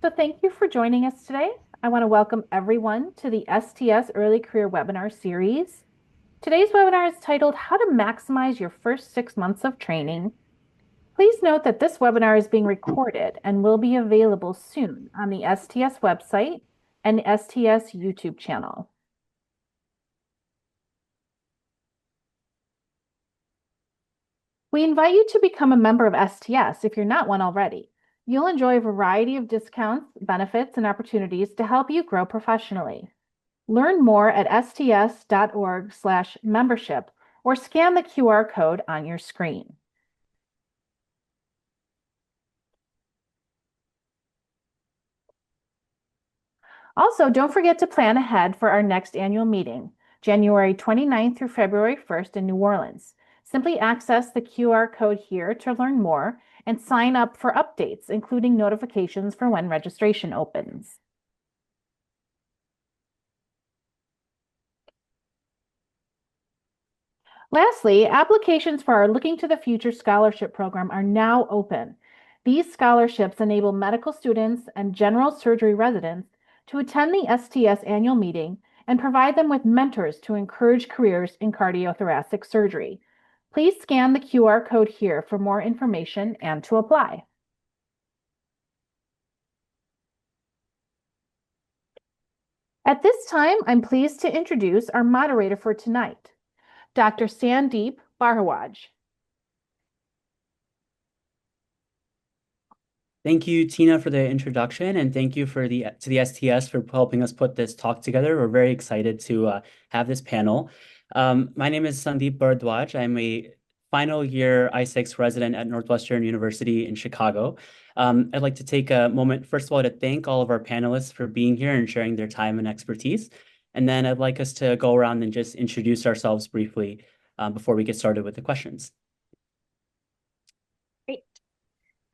So thank you for joining us today. I want to welcome everyone to the STS Early Career webinar series. Today's webinar is titled How to Maximize Your First 6 Months of Training. Please note that this webinar is being recorded and will be available soon on the STS website and STS YouTube channel. We invite you to become a member of STS if you're not one already. You'll enjoy a variety of discounts, benefits, and opportunities to help you grow professionally. Learn more at sts.org/membership or scan the QR code on your screen. Also, don't forget to plan ahead for our next annual meeting, January 29th through February 1st in New Orleans. Simply access the QR code here to learn more and sign up for updates, including notifications for when registration opens. Lastly, applications for our Looking to the Future Scholarship Program are now open. These scholarships enable medical students and general surgery residents to attend the STS annual meeting and provide them with mentors to encourage careers in cardiothoracic surgery. Please scan the QR code here for more information and to apply. At this time, I'm pleased to introduce our moderator for tonight, Dr. Sandeep Bharadwaj. Thank you, Tina, for the introduction, and thank you to the STS for helping us put this talk together. We're very excited to have this panel. My name is Sandeep Bharadwaj. I'm a final year I-6 resident at Northwestern University in Chicago. I'd like to take a moment, first of all, to thank all of our panelists for being here and sharing their time and expertise. And then I'd like us to go around and just introduce ourselves briefly before we get started with the questions.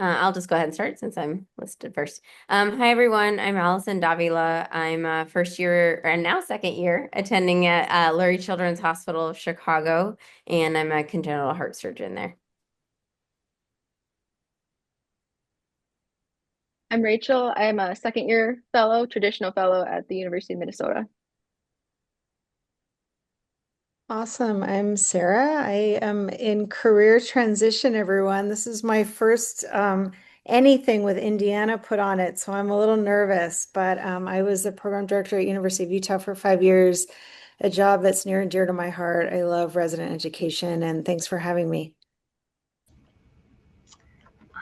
I'll just go ahead and start since I'm listed first. Hi, everyone. I'm Allison Davila. I'm a first year and now second year attending at Lurie Children's Hospital of Chicago, and I'm a congenital heart surgeon there. I'm Rachel. I'm a second year fellow, traditional fellow at the University of Minnesota. Awesome. I'm Sarah. I am in career transition, everyone. This is my first anything with Indiana put on it, so I'm a little nervous, but I was the program director at University of Utah for 5 years, a job that's near and dear to my heart. I love resident education, and thanks for having me.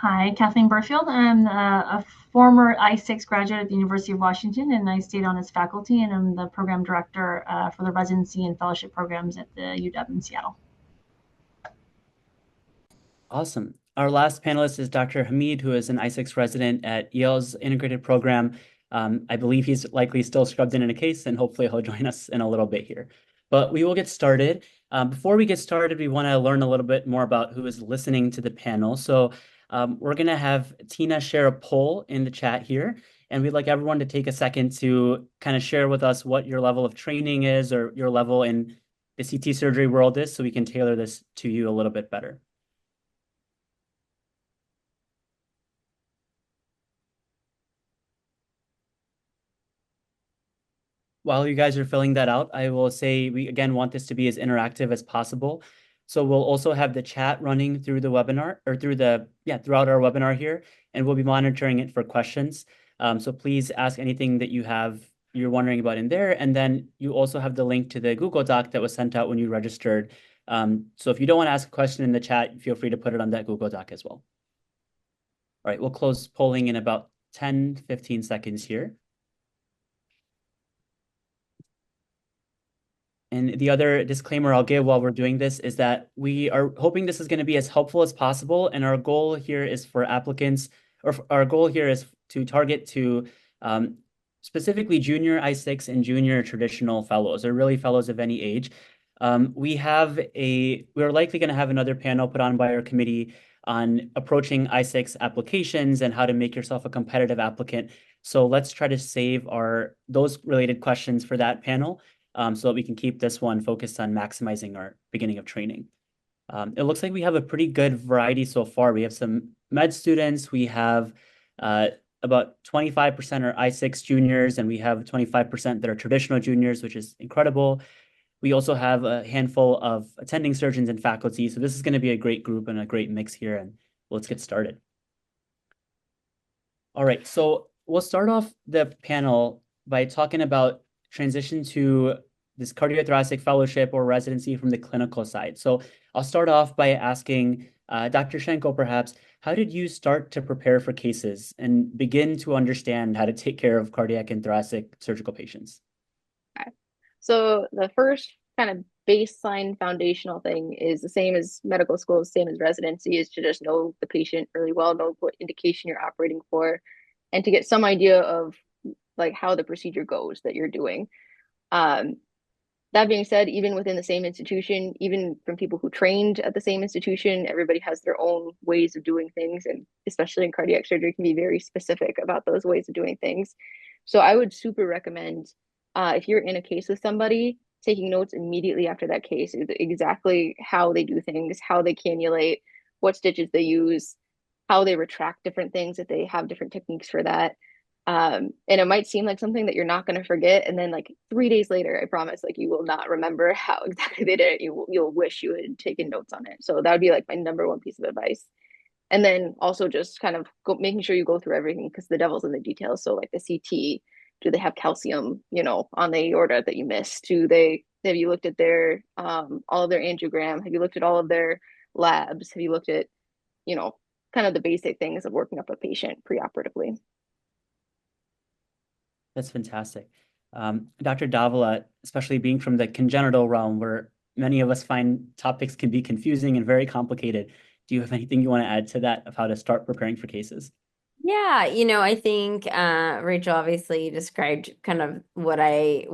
Hi, Kathleen Burfield. I'm a former I-6 graduate at the University of Washington, and I stayed on as faculty, and I'm the program director for the residency and fellowship programs at the UW in Seattle. Awesome. Our last panelist is Dr. Hamid, who is an I-6 resident at Yale's integrated program. I believe he's likely still scrubbed in a case, and hopefully he'll join us in a little bit here. But we will get started. Before we get started, we want to learn a little bit more about who is listening to the panel. So we're going to have Tina share a poll in the chat here, and we'd like everyone to take a second to kind of share with us what your level of training is or your level in the CT surgery world is, so we can tailor this to you a little bit better. While you guys are filling that out, I will say we again want this to be as interactive as possible. So we'll also have the chat running through the webinar or throughout our webinar here, and we'll be monitoring it for questions. So please ask anything that you're wondering about in there. And then you also have the link to the Google Doc that was sent out when you registered. So if you don't want to ask a question in the chat, feel free to put it on that Google Doc as well. All right, we'll close polling in about 10, 15 seconds here. And the other disclaimer I'll give while we're doing this is that we are hoping this is going to be as helpful as possible. And our goal here is for applicants, or our goal here is to target to specifically junior I-6 and junior traditional fellows, or really fellows of any age. We're likely going to have another panel put on by our committee on approaching I-6 applications and how to make yourself a competitive applicant. So let's try to save those related questions for that panel. So that we can keep this one focused on maximizing our beginning of training. It looks like we have a pretty good variety so far. We have some med students, we have a about 25% are I6 juniors, and we have 25% that are traditional juniors, which is incredible. We also have a handful of attending surgeons and faculty. So this is going to be a great group and a great mix here. And let's get started. All right, so we'll start off the panel by talking about transition to this cardiothoracic fellowship or residency from the clinical side. So I'll start off by asking Dr. Schenkel, perhaps, how did you start to prepare for cases and begin to understand how to take care of cardiac and thoracic surgical patients? Okay. So the first kind of baseline foundational thing is the same as medical school, same as residency, is to just know the patient really well, know what indication you're operating for, and to get some idea of like how the procedure goes that you're doing. That being said, even within the same institution, even from people who trained at the same institution, everybody has their own ways of doing things, and especially in cardiac surgery, can be very specific about those ways of doing things. So I would super recommend if you're in a case with somebody, taking notes immediately after that case is exactly how they do things, how they cannulate, what stitches they use, how they retract different things if they have different techniques for that. And it might seem like something that you're not going to forget, and then like 3 days later, I promise, like you will not remember how exactly they did it. You'll wish you had taken notes on it. So that would be like my number one piece of advice. And then also just kind of making sure you go through everything, because the devil's in the details. So like the CT, do they have calcium, on the aorta that you missed? Have you looked at their all of their angiogram? Have you looked at all of their labs? Have you looked at, kind of the basic things of working up a patient preoperatively? That's fantastic. Dr. Davila, especially being from the congenital realm where many of us find topics can be confusing and very complicated, do you have anything you want to add to that of how to start preparing for cases? Yeah, I think Rachel obviously described kind of what I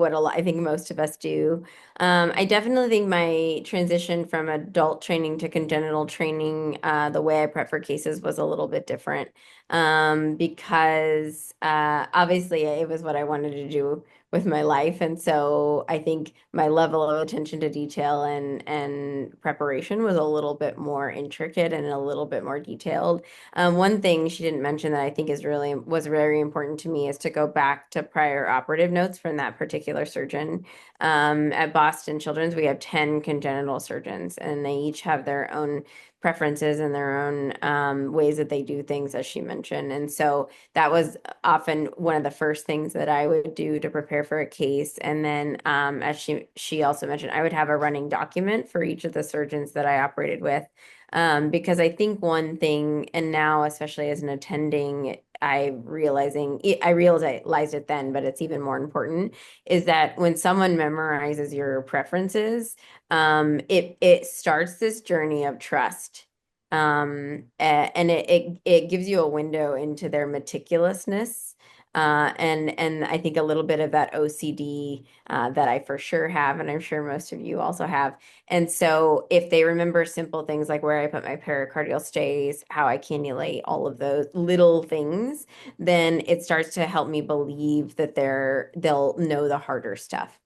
think most of us do. I definitely think my transition from adult training to congenital training, the way I prep for cases was a little bit different, because obviously it was what I wanted to do with my life, and so I think my level of attention to detail and preparation was a little bit more intricate and a little bit more detailed. One thing she didn't mention that I think was very important to me is to go back to prior operative notes from that particular surgeon. At Boston Children's, we have 10 congenital surgeons, and they each have their own preferences and their own ways that they do things, as she mentioned. And so that was often one of the first things that I would do to prepare for a case. And then, as she also mentioned, I would have a running document for each of the surgeons that I operated with. Because I think one thing, and now especially as an attending, I realized it then, but it's even more important, is that when someone memorizes your preferences, it starts this journey of trust. And it gives you a window into their meticulousness. And I think a little bit of that OCD that I for sure have, and I'm sure most of you also have. And so if they remember simple things like where I put my pericardial stays, how I cannulate, all of those little things, then it starts to help me believe that they'll know the harder stuff.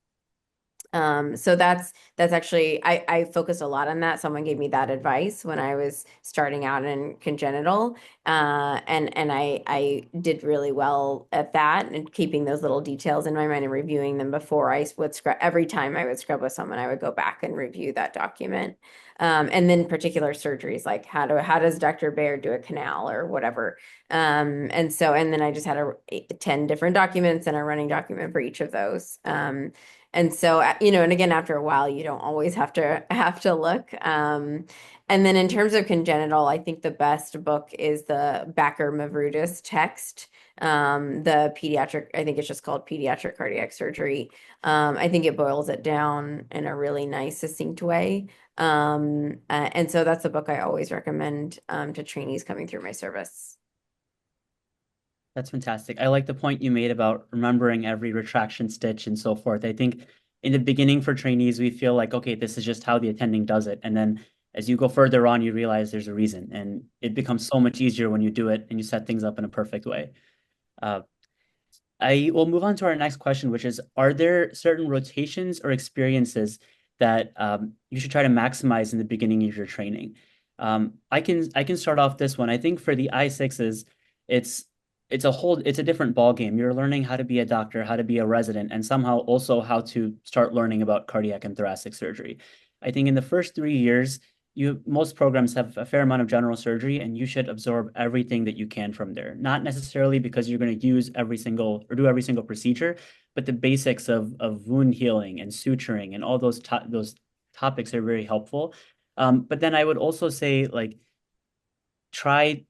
So that's actually, I focused a lot on that. Someone gave me that advice when I was starting out in congenital. And I did really well at that, and keeping those little details in my mind and reviewing them before I would scrub. Every time I would scrub with someone, I would go back and review that document. And then particular surgeries, like how does Dr. Baird do a canal or whatever. And then I just had 10 different documents and a running document for each of those. And so, and again, after a while, you don't always have to look. And then in terms of congenital, I think the best book is the Bakker-Mavridis text, the pediatric, I think it's just called Pediatric Cardiac Surgery. I think it boils it down in a really nice, succinct way. And so that's a book I always recommend to trainees coming through my service. That's fantastic. I like the point you made about remembering every retraction stitch and so forth. I think in the beginning for trainees, we feel like, okay, this is just how the attending does it. And then as you go further on, you realize there's a reason, and it becomes so much easier when you do it and you set things up in a perfect way. I will move on to our next question, which is, are there certain rotations or experiences that you should try to maximize in the beginning of your training? I can start off this one. I think for the I6s, it's it's a different ball game. You're learning how to be a doctor, how to be a resident, and somehow also how to start learning about cardiac and thoracic surgery. I think in the first 3 years, most programs have a fair amount of general surgery, and you should absorb everything that you can from there. Not necessarily because you're going to use every single or do every single procedure, but the basics of wound healing and suturing and all those topics are very helpful. But then I would also say, like,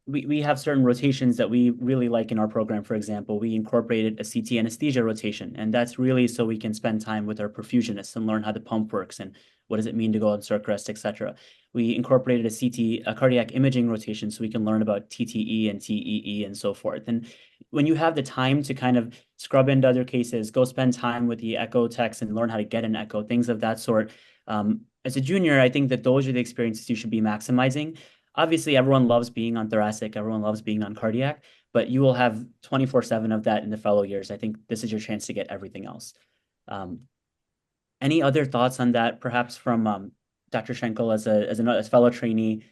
we have certain rotations that we really like in our program. For example, we incorporated a CT anesthesia rotation, and that's really so we can spend time with our perfusionists and learn how the pump works and what does it mean to go on circ rest, etc. We incorporated a cardiac imaging rotation, so we can learn about TTE and TEE and so forth. And when you have the time to kind of scrub into other cases, go spend time with the echo techs and learn how to get an echo, things of that sort. As a junior, I think that those are the experiences you should be maximizing. Obviously, everyone loves being on thoracic, everyone loves being on cardiac, but you will have 24/7 of that in the fellow years. I think this is your chance to get everything else. Any other thoughts on that, perhaps from Dr. Schenkel as a fellow trainee?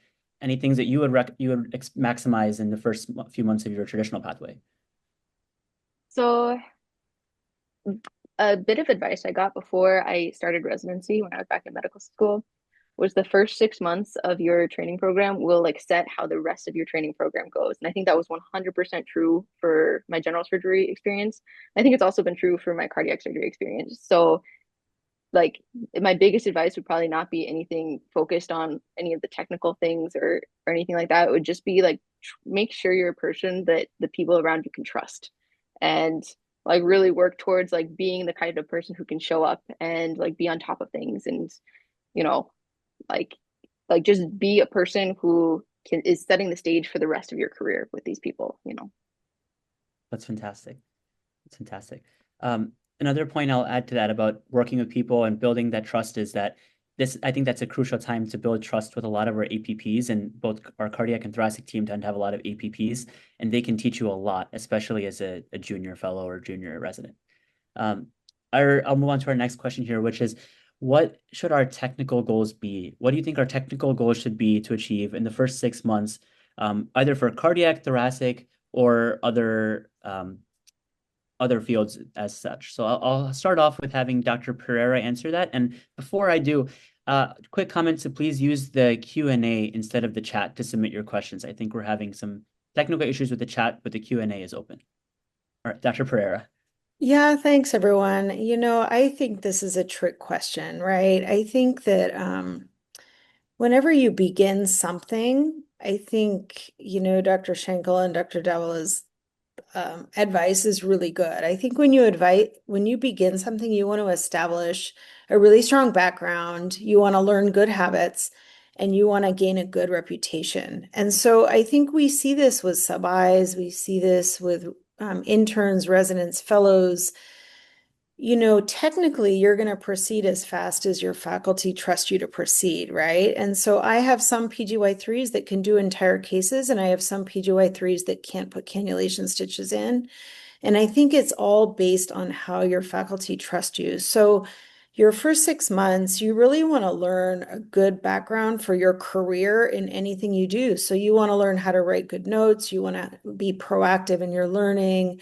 Any things that you would maximize in the first few months of your traditional pathway? So a bit of advice I got before I started residency when I was back in medical school was the first 6 months of your training program will like set how the rest of your training program goes. And I think that was 100% true for my general surgery experience. I think it's also been true for my cardiac surgery experience. So like my biggest advice would probably not be anything focused on any of the technical things or anything like that. It would just be like make sure you're a person that the people around you can trust, and like really work towards like being the kind of person who can show up and like be on top of things, and you know, like just be a person who is setting the stage for the rest of your career with these people, you know. That's fantastic. That's fantastic. Another point I'll add to that about working with people and building that trust is that I think that's a crucial time to build trust with a lot of our APPs, and both our cardiac and thoracic team tend to have a lot of APPs, and they can teach you a lot, especially as a junior fellow or junior resident. I'll move on to our next question here, which is, what should our technical goals be? What do you think our technical goals should be to achieve in the first 6 months, either for cardiac, thoracic, or other fields as such? So I'll start off with having Dr. Pereira answer that. And before I do, quick comment to please use the Q&A instead of the chat to submit your questions. I think we're having some technical issues with the chat, but the Q&A is open. All right, Dr. Pereira. Yeah, thanks everyone. You know, I think this is a trick question, right? I think that whenever you begin something, I think, you know, Dr. Schenkel and Dr. Davila's advice is really good. I think when you begin something, you want to establish a really strong background, you want to learn good habits, and you want to gain a good reputation. And so I think we see this with sub-Is, we see this with interns, residents, fellows. You know, technically, you're going to proceed as fast as your faculty trust you to proceed, right? And so I have some PGY3s that can do entire cases, and I have some PGY3s that can't put cannulation stitches in. And I think it's all based on how your faculty trust you. So your first 6 months, you really want to learn a good background for your career in anything you do. So you want to learn how to write good notes. You want to be proactive in your learning.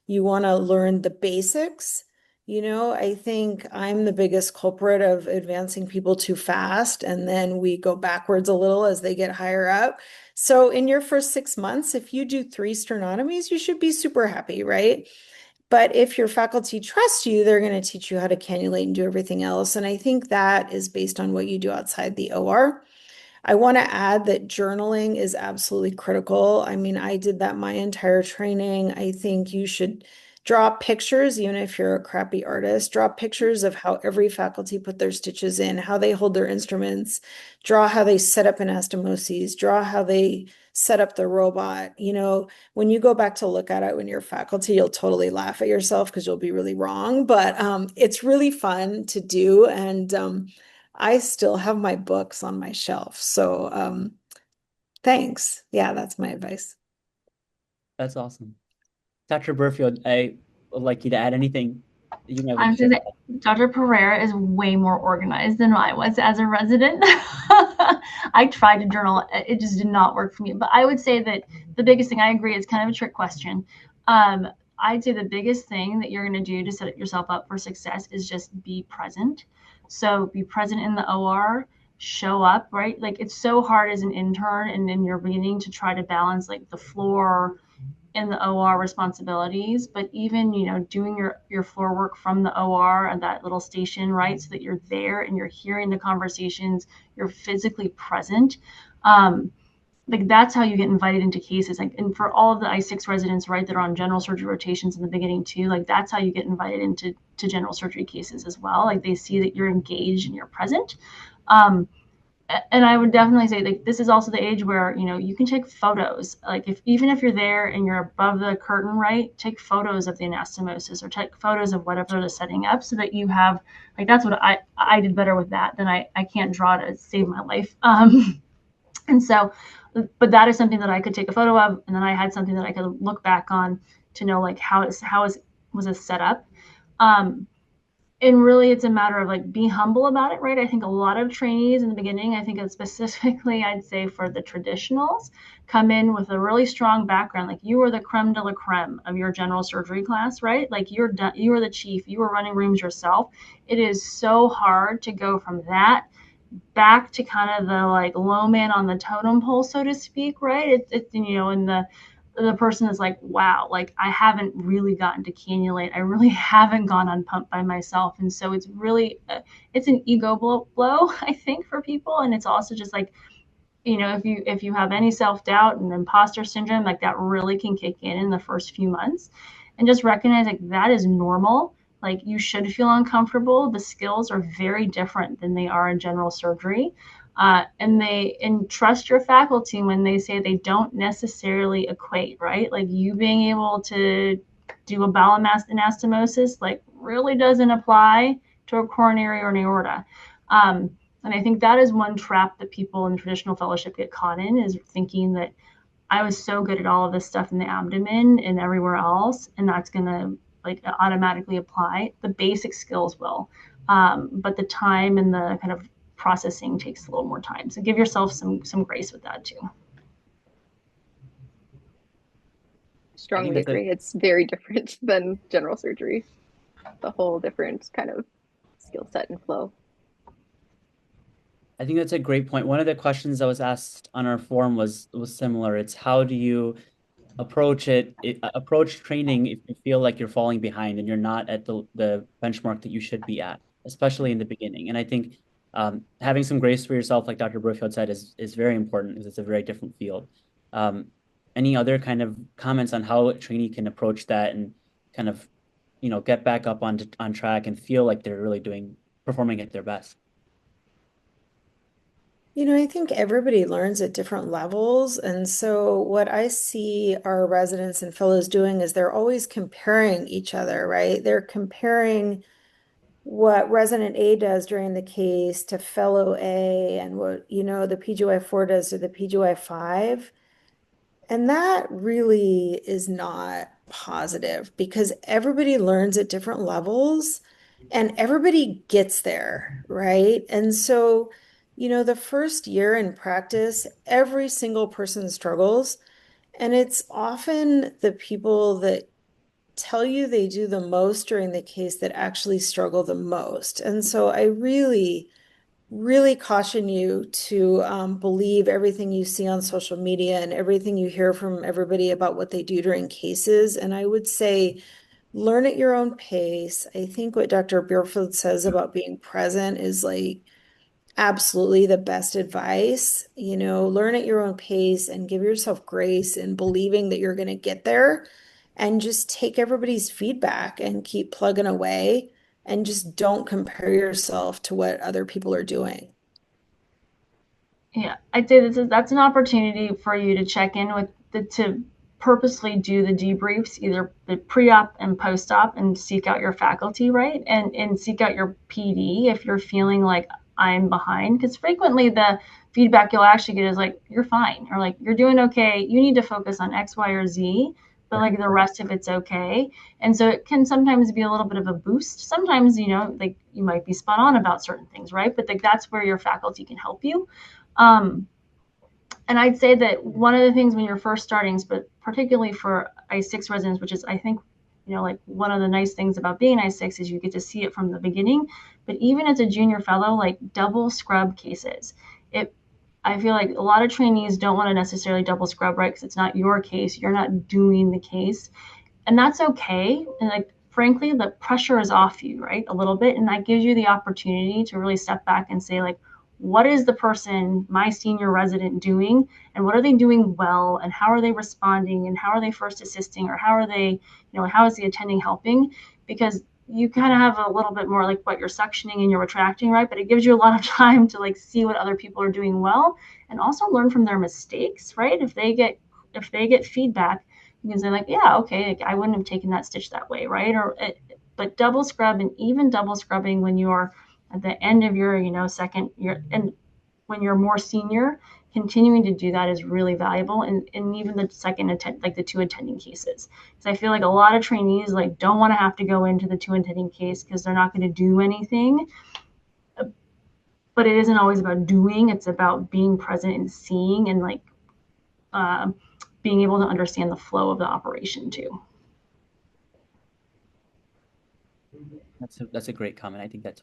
You want to learn the basics. You know, I think I'm the biggest culprit of advancing people too fast, and then we go backwards a little as they get higher up. So in your first 6 months, if you do 3 sternotomies, you should be super happy, right? But if your faculty trusts you, they're going to teach you how to cannulate and do everything else. And I think that is based on what you do outside the OR. I want to add that journaling is absolutely critical. I mean, I did that my entire training. I think you should draw pictures, even if you're a crappy artist, draw pictures of how every faculty put their stitches in, how they hold their instruments, draw how they set up anastomoses, draw how they set up the robot. You know, when you go back to look at it when you're faculty, you'll totally laugh at yourself because you'll be really wrong, but it's really fun to do. And I still have my books on my shelf. So thanks. Yeah, that's my advice. That's awesome. Dr. Burfield, I would like you to add anything that you might I'm want to share. saying that Dr. Pereira is way more organized than I was as a resident. I tried to journal. It just did not work for me. But I would say that the biggest thing, I agree, is kind of a trick question. I'd say the biggest thing that you're going to do to set yourself up for success is just be present. So be present in the OR, show up, right? Like it's so hard as an intern and in your beginning to try to balance like the floor and the OR responsibilities, but even, you know, doing your floor work from the OR and that little station, right? So that you're there and you're hearing the conversations, you're physically present. Like that's how you get invited into cases. Like, and for all of the I6 residents, right, that are on general surgery rotations in the beginning too, like that's how you get invited into general surgery cases as well. Like they see that you're engaged and you're present. And I would definitely say like this is also the age where, you know, you can take photos. Like even if you're there and you're above the curtain, right, take photos of the anastomosis or take photos of whatever they're setting up so that you have, like, that's what I did better with that than I can't draw to save my life. And so, but that is something that I could take a photo of, and then I had something that I could look back on to know like was this set up. And really it's a matter of like be humble about it, right? I think a lot of trainees in the beginning, I think specifically I'd say for the traditionals, come in with a really strong background. Like you were the creme de la creme of your general surgery class, right? Like you were the chief, you were running rooms yourself. It is so hard to go from that back to kind of the like low man on the totem pole, so to speak, right? It's you know, and the person is like, wow, like I haven't really gotten to cannulate. I really haven't gone on pump by myself. And so it's really, it's an ego blow, I think, for people. And it's also just like, you know, if you have any self-doubt and imposter syndrome, like that really can kick in the first few months. And just recognize like that is normal. Like you should feel uncomfortable. The skills are very different than they are in general surgery. And trust your faculty when they say they don't necessarily equate, right? Like you being able to do a bowel anastomosis, like really doesn't apply to a coronary or an aorta. And I think that is one trap that people in the traditional fellowship get caught in, is thinking that I was so good at all of this stuff in the abdomen and everywhere else, and that's going to like automatically apply. The basic skills will, but the time and the kind of processing takes a little more time. So give yourself some grace with that too. Strongly agree. It's very different than general surgery. The whole different kind of skill set and flow. I think that's a great point. One of the questions that was asked on our forum was similar. It's how do you approach training if you feel like you're falling behind and you're not at the benchmark that you should be at, especially in the beginning. And I think having some grace for yourself, like Dr. Burfield said, is very important because it's a very different field. Any other kind of comments on how a trainee can approach that and kind of, you know, get back up on track and feel like they're really performing at their best? You know, I think everybody learns at different levels. And so what I see our residents and fellows doing is they're always comparing each other, right? They're comparing what resident A does during the case to fellow A and what, you know, the PGY4 does to the PGY5. And that really is not positive because everybody learns at different levels and everybody gets there, right? And so, you know, the first year in practice, every single person struggles. And it's often the people that tell you they do the most during the case that actually struggle the most. And so I really caution you to believe everything you see on social media and everything you hear from everybody about what they do during cases. And I would say, learn at your own pace. I think what Dr. Bierfield says about being present is like absolutely the best advice. You know, learn at your own pace and give yourself grace in believing that you're going to get there, and just take everybody's feedback and keep plugging away, and just don't compare yourself to what other people are doing. Yeah, I'd say that's an opportunity for you to check in with to purposely do the debriefs, either the pre-op and post-op, and seek out your faculty, right? And seek out your PD if you're feeling like I'm behind, because frequently the feedback you'll actually get is like, you're fine, or like, you're doing okay. You need to focus on X, Y, or Z, but like the rest of it's okay. And so it can sometimes be a little bit of a boost. Sometimes, you know, like you might be spot on about certain things, right? But like that's where your faculty can help you. And I'd say that one of the things when you're first starting, but particularly for I6 residents, which is, I think, like one of the nice things about being I6 is you get to see it from the beginning. But even as a junior fellow, like double scrub cases, I feel like a lot of trainees don't want to necessarily double scrub, right? Because it's not your case. You're not doing the case. And that's okay. And like, frankly, the pressure is off you, right? A little bit. And that gives you the opportunity to really step back and say, like, what is the person, my senior resident, doing? And what are they doing well? And how are they responding? And how are they first assisting? Or how are they, how is the attending helping? Because you kind of have a little bit more like what you're suctioning and you're retracting, right? But it gives you a lot of time to like see what other people are doing well and also learn from their mistakes, right? If they get feedback, you can say like, yeah, okay, like, I wouldn't have taken that stitch that way, right? But double scrub, and even double scrubbing when you're at the end of your, second year, and when you're more senior, continuing to do that is really valuable. And even the like the 2 attending cases. Because I feel like a lot of trainees like don't want to have to go into the 2 attending case because they're not going to do anything. But it isn't always about doing, it's about being present and seeing and like being able to understand the flow of the operation too. That's a great comment. I think that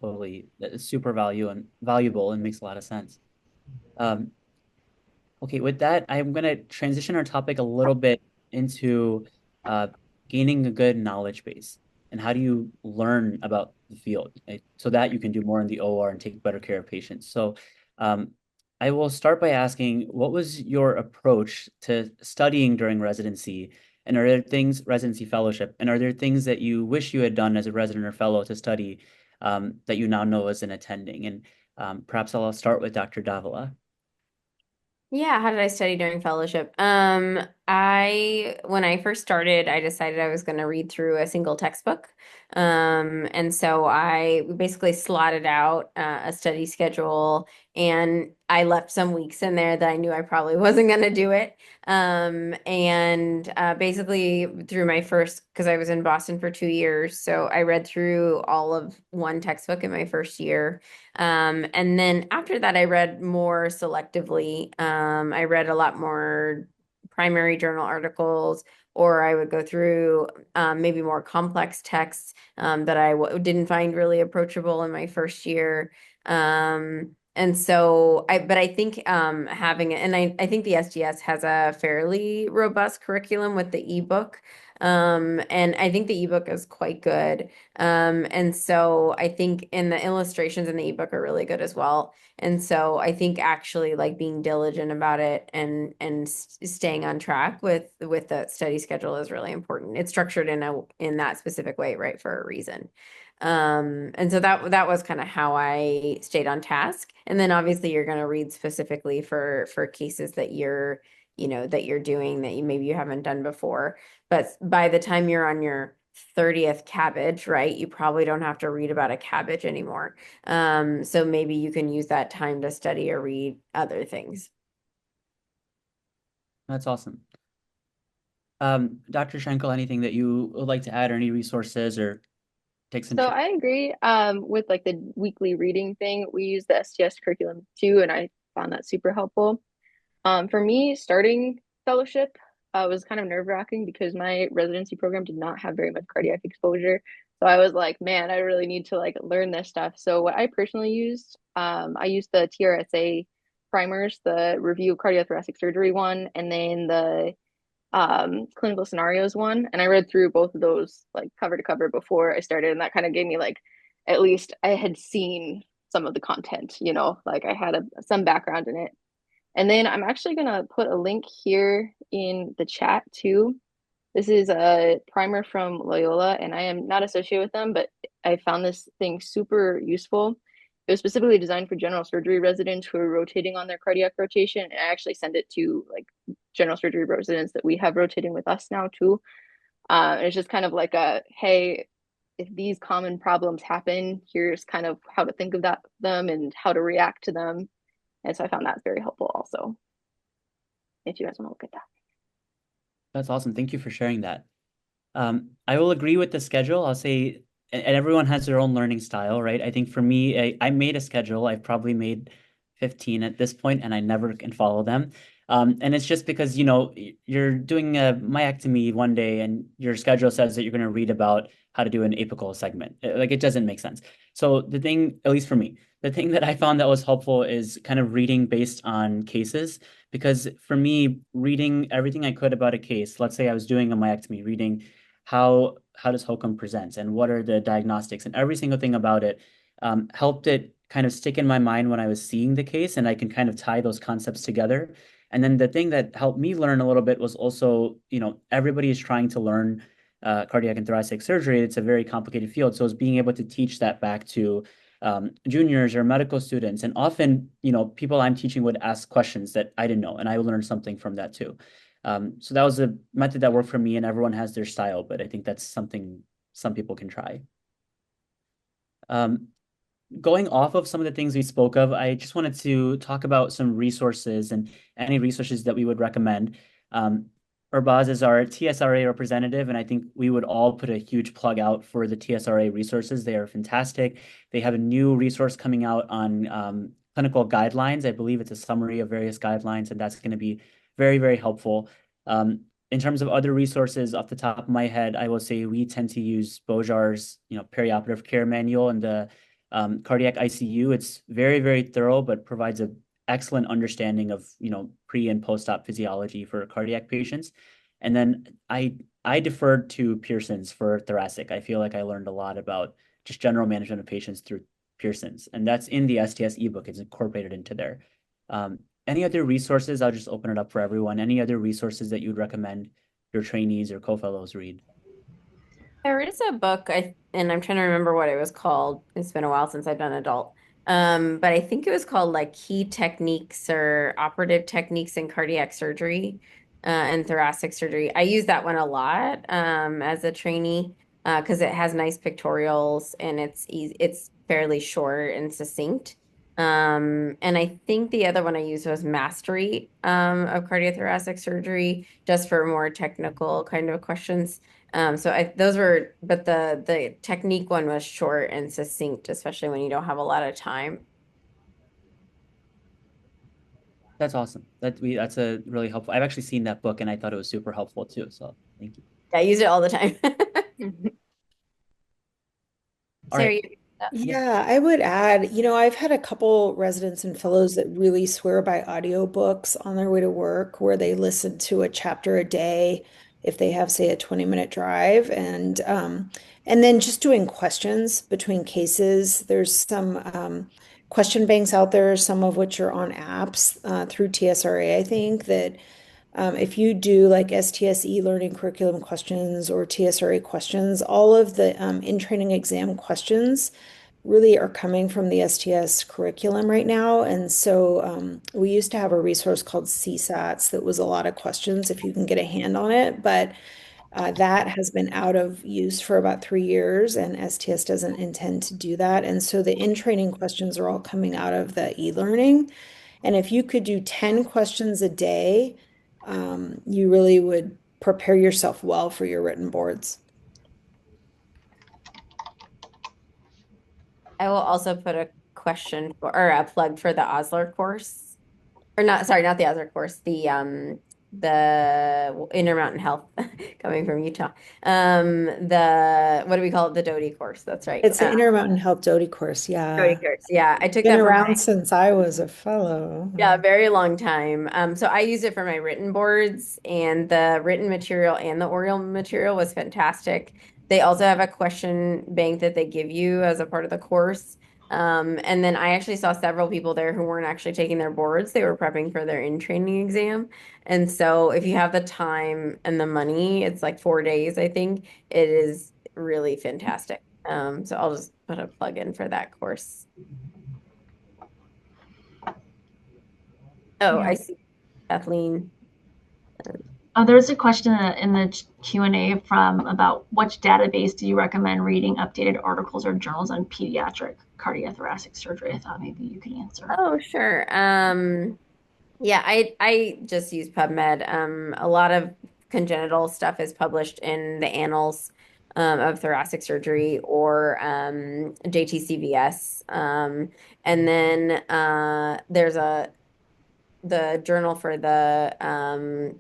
is super valuable and makes a lot of sense. Okay, with that, I'm going to transition our topic a little bit into gaining a good knowledge base and how do you learn about the field, right? So that you can do more in the OR and take better care of patients. So I will start by asking, what was your approach to studying during residency? And are there things, residency fellowship, and are there things that you wish you had done as a resident or fellow to study that you now know as an attending? And perhaps I'll start with Dr. Davila. Yeah, how did I study during fellowship? When I first started, I decided I was going to read through a single textbook. And so I basically slotted out a study schedule, and I left some weeks in there that I knew I probably wasn't going to do it. Basically through my first, because I was in Boston for 2 years, so I read through all of one textbook in my first year. And then after that, I read more selectively. I read a lot more primary journal articles, or I would go through maybe more complex texts that I didn't find really approachable in my first year. But I think having it, and I think the STS has a fairly robust curriculum with the ebook. And I think the ebook is quite good. And so I think in the illustrations in the ebook are really good as well. And so I think actually like being diligent about it and staying on track with the study schedule is really important. It's structured in that specific way, right, for a reason. And so that was kind of how I stayed on task. And then obviously you're going to read specifically for cases that you're doing that maybe you haven't done before. But by the time you're on your 30th cabbage, right, you probably don't have to read about a cabbage anymore. So maybe you can use that time to study or read other things. That's awesome. Dr. Schenkel, anything that you would like to add, or any resources or take some? So I agree with like the weekly reading thing. We use the STS curriculum too, and I found that super helpful. For me, starting fellowship was kind of nerve-wracking because my residency program did not have very much cardiac exposure. So I was like, man, I really need to like learn this stuff. So what I personally used, I used the TRSA primers, the review of cardiothoracic surgery one, and then the clinical scenarios one. And I read through both of those like cover to cover before I started. And that kind of gave me like, at least I had seen some of the content, like I had some background in it. And then I'm actually going to put a link here in the chat too. This is a primer from Loyola, and I am not associated with them, but I found this thing super useful. It was specifically designed for general surgery residents who are rotating on their cardiac rotation. And I actually send it to like general surgery residents that we have rotating with us now too. And it's just kind of like hey, if these common problems happen, here's kind of how to think of them and how to react to them. And so I found that very helpful also, if you guys want to look at that. That's awesome. Thank you for sharing that. I will agree with the schedule. I'll say, and everyone has their own learning style, right? I think for me, I made a schedule. I've probably made 15 at this point, and I never can follow them. And it's just because, you're doing a myectomy one day and your schedule says that you're going to read about how to do an apical segment. Like, it doesn't make sense. So the thing, at least for me, the thing that I found that was helpful is kind of reading based on cases. Because for me, reading everything I could about a case, let's say I was doing a myectomy, reading how does HOCM present and what are the diagnostics and every single thing about it, helped it kind of stick in my mind when I was seeing the case, and I can kind of tie those concepts together. And then the thing that helped me learn a little bit was also, everybody is trying to learn cardiac and thoracic surgery. It's a very complicated field. So it's being able to teach that back to juniors or medical students. And often, people I'm teaching would ask questions that I didn't know, and I learned something from that too. So that was a method that worked for me, and everyone has their style, but I think that's something some people can try. Going off of some of the things we spoke of, I just wanted to talk about some resources and any resources that we would recommend. Urbaz is our TSRA representative, and I think we would all put a huge plug out for the TSRA resources. They are fantastic. They have a new resource coming out on clinical guidelines. I believe it's a summary of various guidelines, and that's going to be very, very helpful. In terms of other resources, off the top of my head, I will say we tend to use Bojar's, perioperative care manual and the cardiac ICU. It's very, very thorough, but provides an excellent understanding of, pre and post-op physiology for cardiac patients. And then I deferred to Pearson's for thoracic. I feel like I learned a lot about just general management of patients through Pearson's, and that's in the STS ebook. It's incorporated into there. Any other resources? I'll just open it up for everyone. Any other resources that you'd recommend your trainees or co-fellows read? There is a book, and I'm trying to remember what it was called. It's been a while since I've done adult. But I think it was called like Key Techniques or Operative Techniques in Cardiac Surgery and Thoracic Surgery. I use that one a lot as a trainee because it has nice pictorials and it's easy, it's fairly short and succinct. And I think the other one I used was Mastery of Cardiothoracic Surgery, just for more technical kind of questions. Those were, but the technique one was short and succinct, especially when you don't have a lot of time. That's awesome. That's a really helpful. I've actually seen that book and I thought it was super helpful too. So thank you. I use it all the time. All Sarah, right. Yeah, I would add, I've had a couple residents and fellows that really swear by audiobooks on their way to work, where they listen to a chapter a day if they have, say, a 20-minute drive, and then just doing questions between cases. There's some question banks out there, some of which are on apps through TSRA, I think, that if you do like STS e-learning curriculum questions or TSRA questions, all of the in-training exam questions really are coming from the STS curriculum right now. And so we used to have a resource called CSATs that was a lot of questions if you can get a hand on it, but that has been out of use for about 3 years, and STS doesn't intend to do that. And so the in-training questions are all coming out of the e-learning. And if you could do 10 questions a day, you really would prepare yourself well for your written boards. I will also put a question for or a plug for the Osler course. Or not, sorry, not the Osler course, the Intermountain Health coming from Utah. The what do we call it? The Doty course. That's right. It's the Intermountain Health Doty course. Yeah. Doty course. Yeah, I took Been that for around since I was a fellow. yeah, very long time. So I use it for my written boards, and the written material and the oral material was fantastic. They also have a question bank that they give you as a part of the course. And then I actually saw several people there who weren't actually taking their boards. They were prepping for their in-training exam. And so if you have the time and the money, it's like 4 days, I think. It is really fantastic. So I'll just put a plug in for that course. Oh, I see. Kathleen. There's a question in the Q&A from about which database do you recommend reading updated articles or journals on pediatric cardiothoracic surgery? I thought maybe you could answer. Oh, sure. Yeah, I just use PubMed. A lot of congenital stuff is published in the Annals of Thoracic Surgery or JTCVS. And then there's the journal for the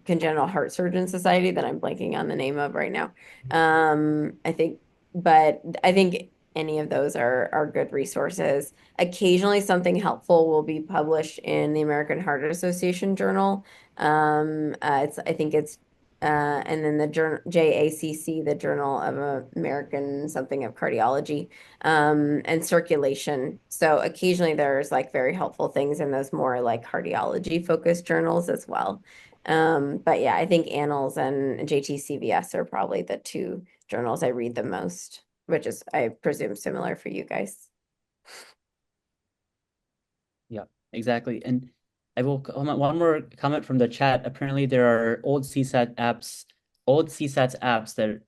Congenital Heart Surgeon Society that I'm blanking on the name of right now. I think, but I think any of those are good resources. Occasionally, something helpful will be published in the American Heart Association Journal. I think it's and then the journal JACC, the Journal of American something of Cardiology, and circulation. So occasionally there's like very helpful things in those more like cardiology focused journals as well. But yeah, I think Annals and JTCVS are probably the two journals I read the most, which is, I presume, similar for you guys. Yeah, exactly. And I will comment one more comment from the chat. Apparently, there are old CSAT apps that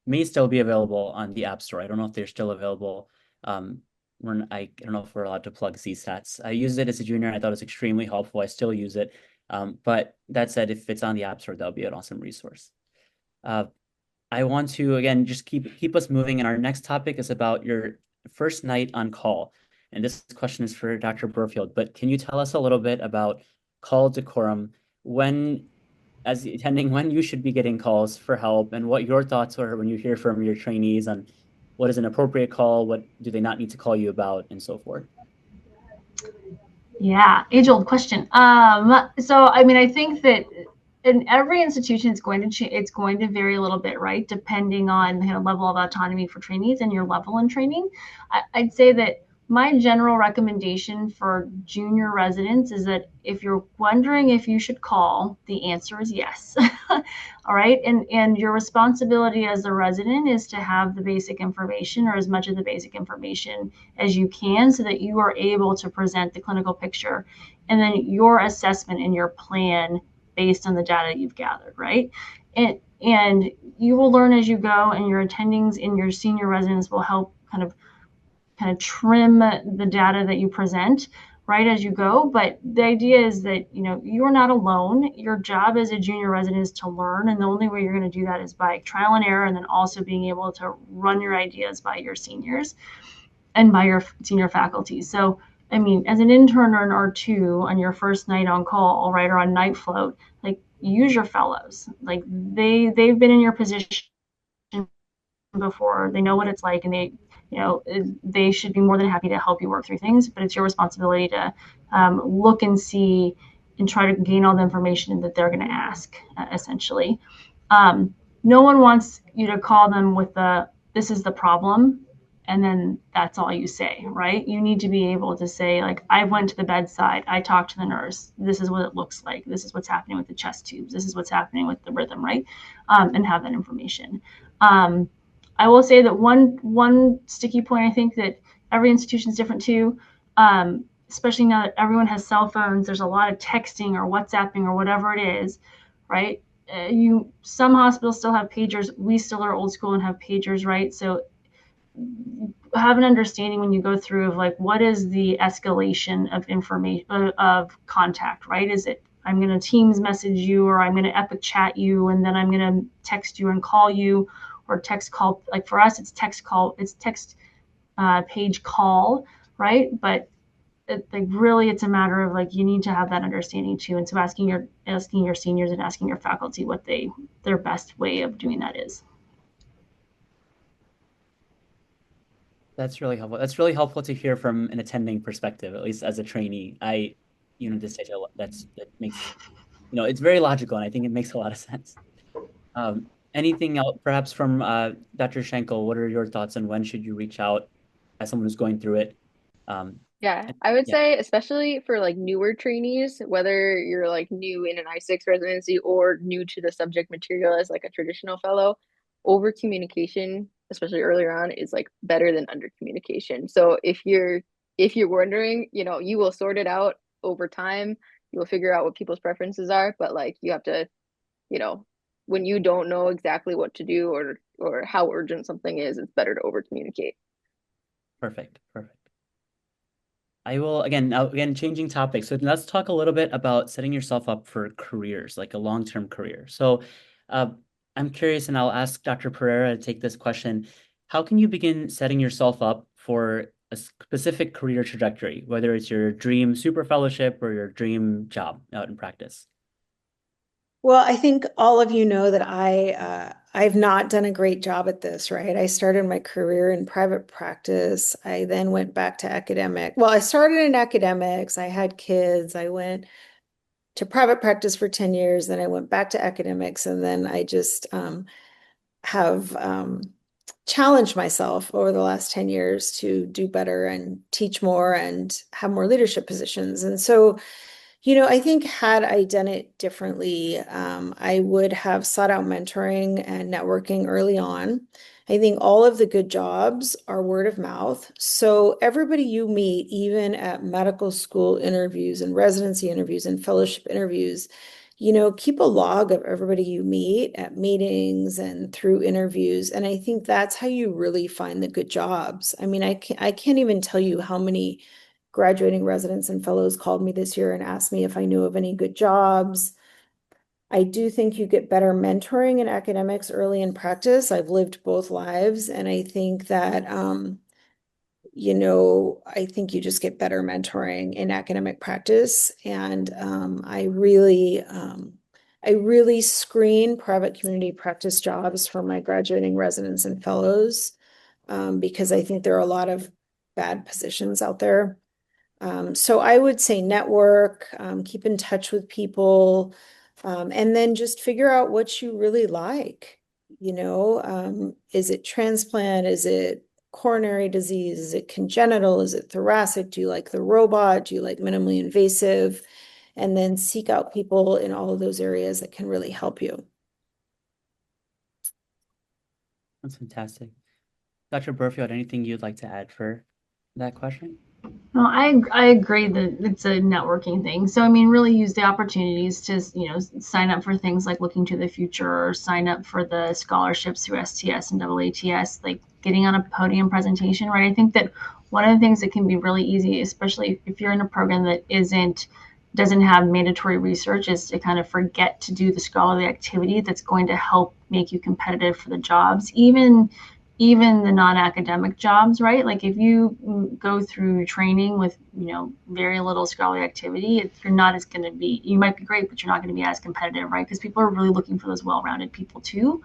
may still be available on the App Store. I don't know if they're still available. I don't know if we're allowed to plug CSATs. I used it as a junior. I thought it was extremely helpful. I still use it. But that said, if it's on the App Store, that'll be an awesome resource. I want to, again, just keep us moving. And our next topic is about your first night on call. And this question is for Dr. Burfield, but can you tell us a little bit about call decorum, as attending, when you should be getting calls for help, and what your thoughts are when you hear from your trainees on what is an appropriate call, what do they not need to call you about, and so forth? Yeah, age-old question. So I mean, I think that in every institution, it's going to vary a little bit, right? Depending on the kind of level of autonomy for trainees and your level in training. I'd say that my general recommendation for junior residents is that if you're wondering if you should call, the answer is yes. All right. And your responsibility as a resident is to have the basic information, or as much of the basic information as you can, so that you are able to present the clinical picture and then your assessment and your plan based on the data you've gathered, right? And you will learn as you go, and your attendings and your senior residents will help kind of trim the data that you present right as you go. But the idea is that, you're not alone. Your job as a junior resident is to learn, and the only way you're going to do that is by trial and error, and then also being able to run your ideas by your seniors and by your senior faculty. So I mean, as an intern or an R2 on your first night on call, right, or on night float, like, use your fellows. Like, they've been in your position before. They know what it's like, and they should be more than happy to help you work through things. But it's your responsibility to look and see and try to gain all the information that they're going to ask, essentially. No one wants you to call them with this is the problem, and then that's all you say, right? You need to be able to say, like, I went to the bedside, I talked to the nurse, this is what it looks like, this is what's happening with the chest tubes, this is what's happening with the rhythm, right? And have that information. I will say that one sticky point, I think that every institution is different too, especially now that everyone has cell phones. There's a lot of texting or WhatsApping or whatever it is, right? Some hospitals still have pagers. We still are old school and have pagers, right? So have an understanding when you go through of, like, what is the escalation of information, of contact, right? Is it, I'm going to Teams message you, or I'm going to Epic chat you, and then I'm going to text you and call you, or text call? Like, for us, it's text call, it's text page call, right? But really, it's a matter of, like, you need to have that understanding too. And so asking your seniors and asking your faculty what their best way of doing that is. That's really helpful. That's really helpful to hear from an attending perspective, at least as a trainee. That makes, it's very logical, and I think it makes a lot of sense. Anything else, perhaps from Dr. Schenkel? What are your thoughts on when should you reach out as someone who's going through it? Yeah, I would say, especially for like newer trainees, whether you're like new in an I6 residency or new to the subject material as like a traditional fellow, over communication, especially earlier on, is like better than under communication. So if you're wondering, you will sort it out over time. You will figure out what people's preferences are, but like, you have to, when you don't know exactly what to do or how urgent something is, it's better to over communicate. Perfect. I will, again, changing topics. So let's talk a little bit about setting yourself up for careers, like a long-term career. So I'm curious, and I'll ask Dr. Pereira to take this question. How can you begin setting yourself up for a specific career trajectory, whether it's your dream super fellowship or your dream job out in practice? Well, I think all of you know that I've not done a great job at this, right? I started my career in private practice. I then went back to academic. Well, I started in academics. I had kids. I went to private practice for 10 years. Then I went back to academics. And then I just have challenged myself over the last 10 years to do better and teach more and have more leadership positions. And so, I think had I done it differently, I would have sought out mentoring and networking early on. I think all of the good jobs are word of mouth. So everybody you meet, even at medical school interviews and residency interviews and fellowship interviews, keep a log of everybody you meet at meetings and through interviews. And I think that's how you really find the good jobs. I mean, I can't even tell you how many graduating residents and fellows called me this year and asked me if I knew of any good jobs. I do think you get better mentoring in academics early in practice. I've lived both lives, and I think that I think you just get better mentoring in academic practice. And I really screen private community practice jobs for my graduating residents and fellows because I think there are a lot of bad positions out there. So I would say network, keep in touch with people, and then just figure out what you really like. Is it transplant? Is it coronary disease? Is it congenital? Is it thoracic? Do you like the robot? Do you like minimally invasive? And then seek out people in all of those areas that can really help you. That's fantastic. Dr. Burfield, anything you'd like to add for that question? No, I agree that it's a networking thing. So, I mean, really use the opportunities to, sign up for things like Looking to the Future, or sign up for the scholarships through STS and AATS, like getting on a podium presentation, right? I think that one of the things that can be really easy, especially if you're in a program that doesn't have mandatory research, is to kind of forget to do the scholarly activity that's going to help make you competitive for the jobs, even the non-academic jobs, right? Like if you go through training with, very little scholarly activity, you're not as going to be, you might be great, but you're not going to be as competitive, right? Because people are really looking for those well-rounded people too.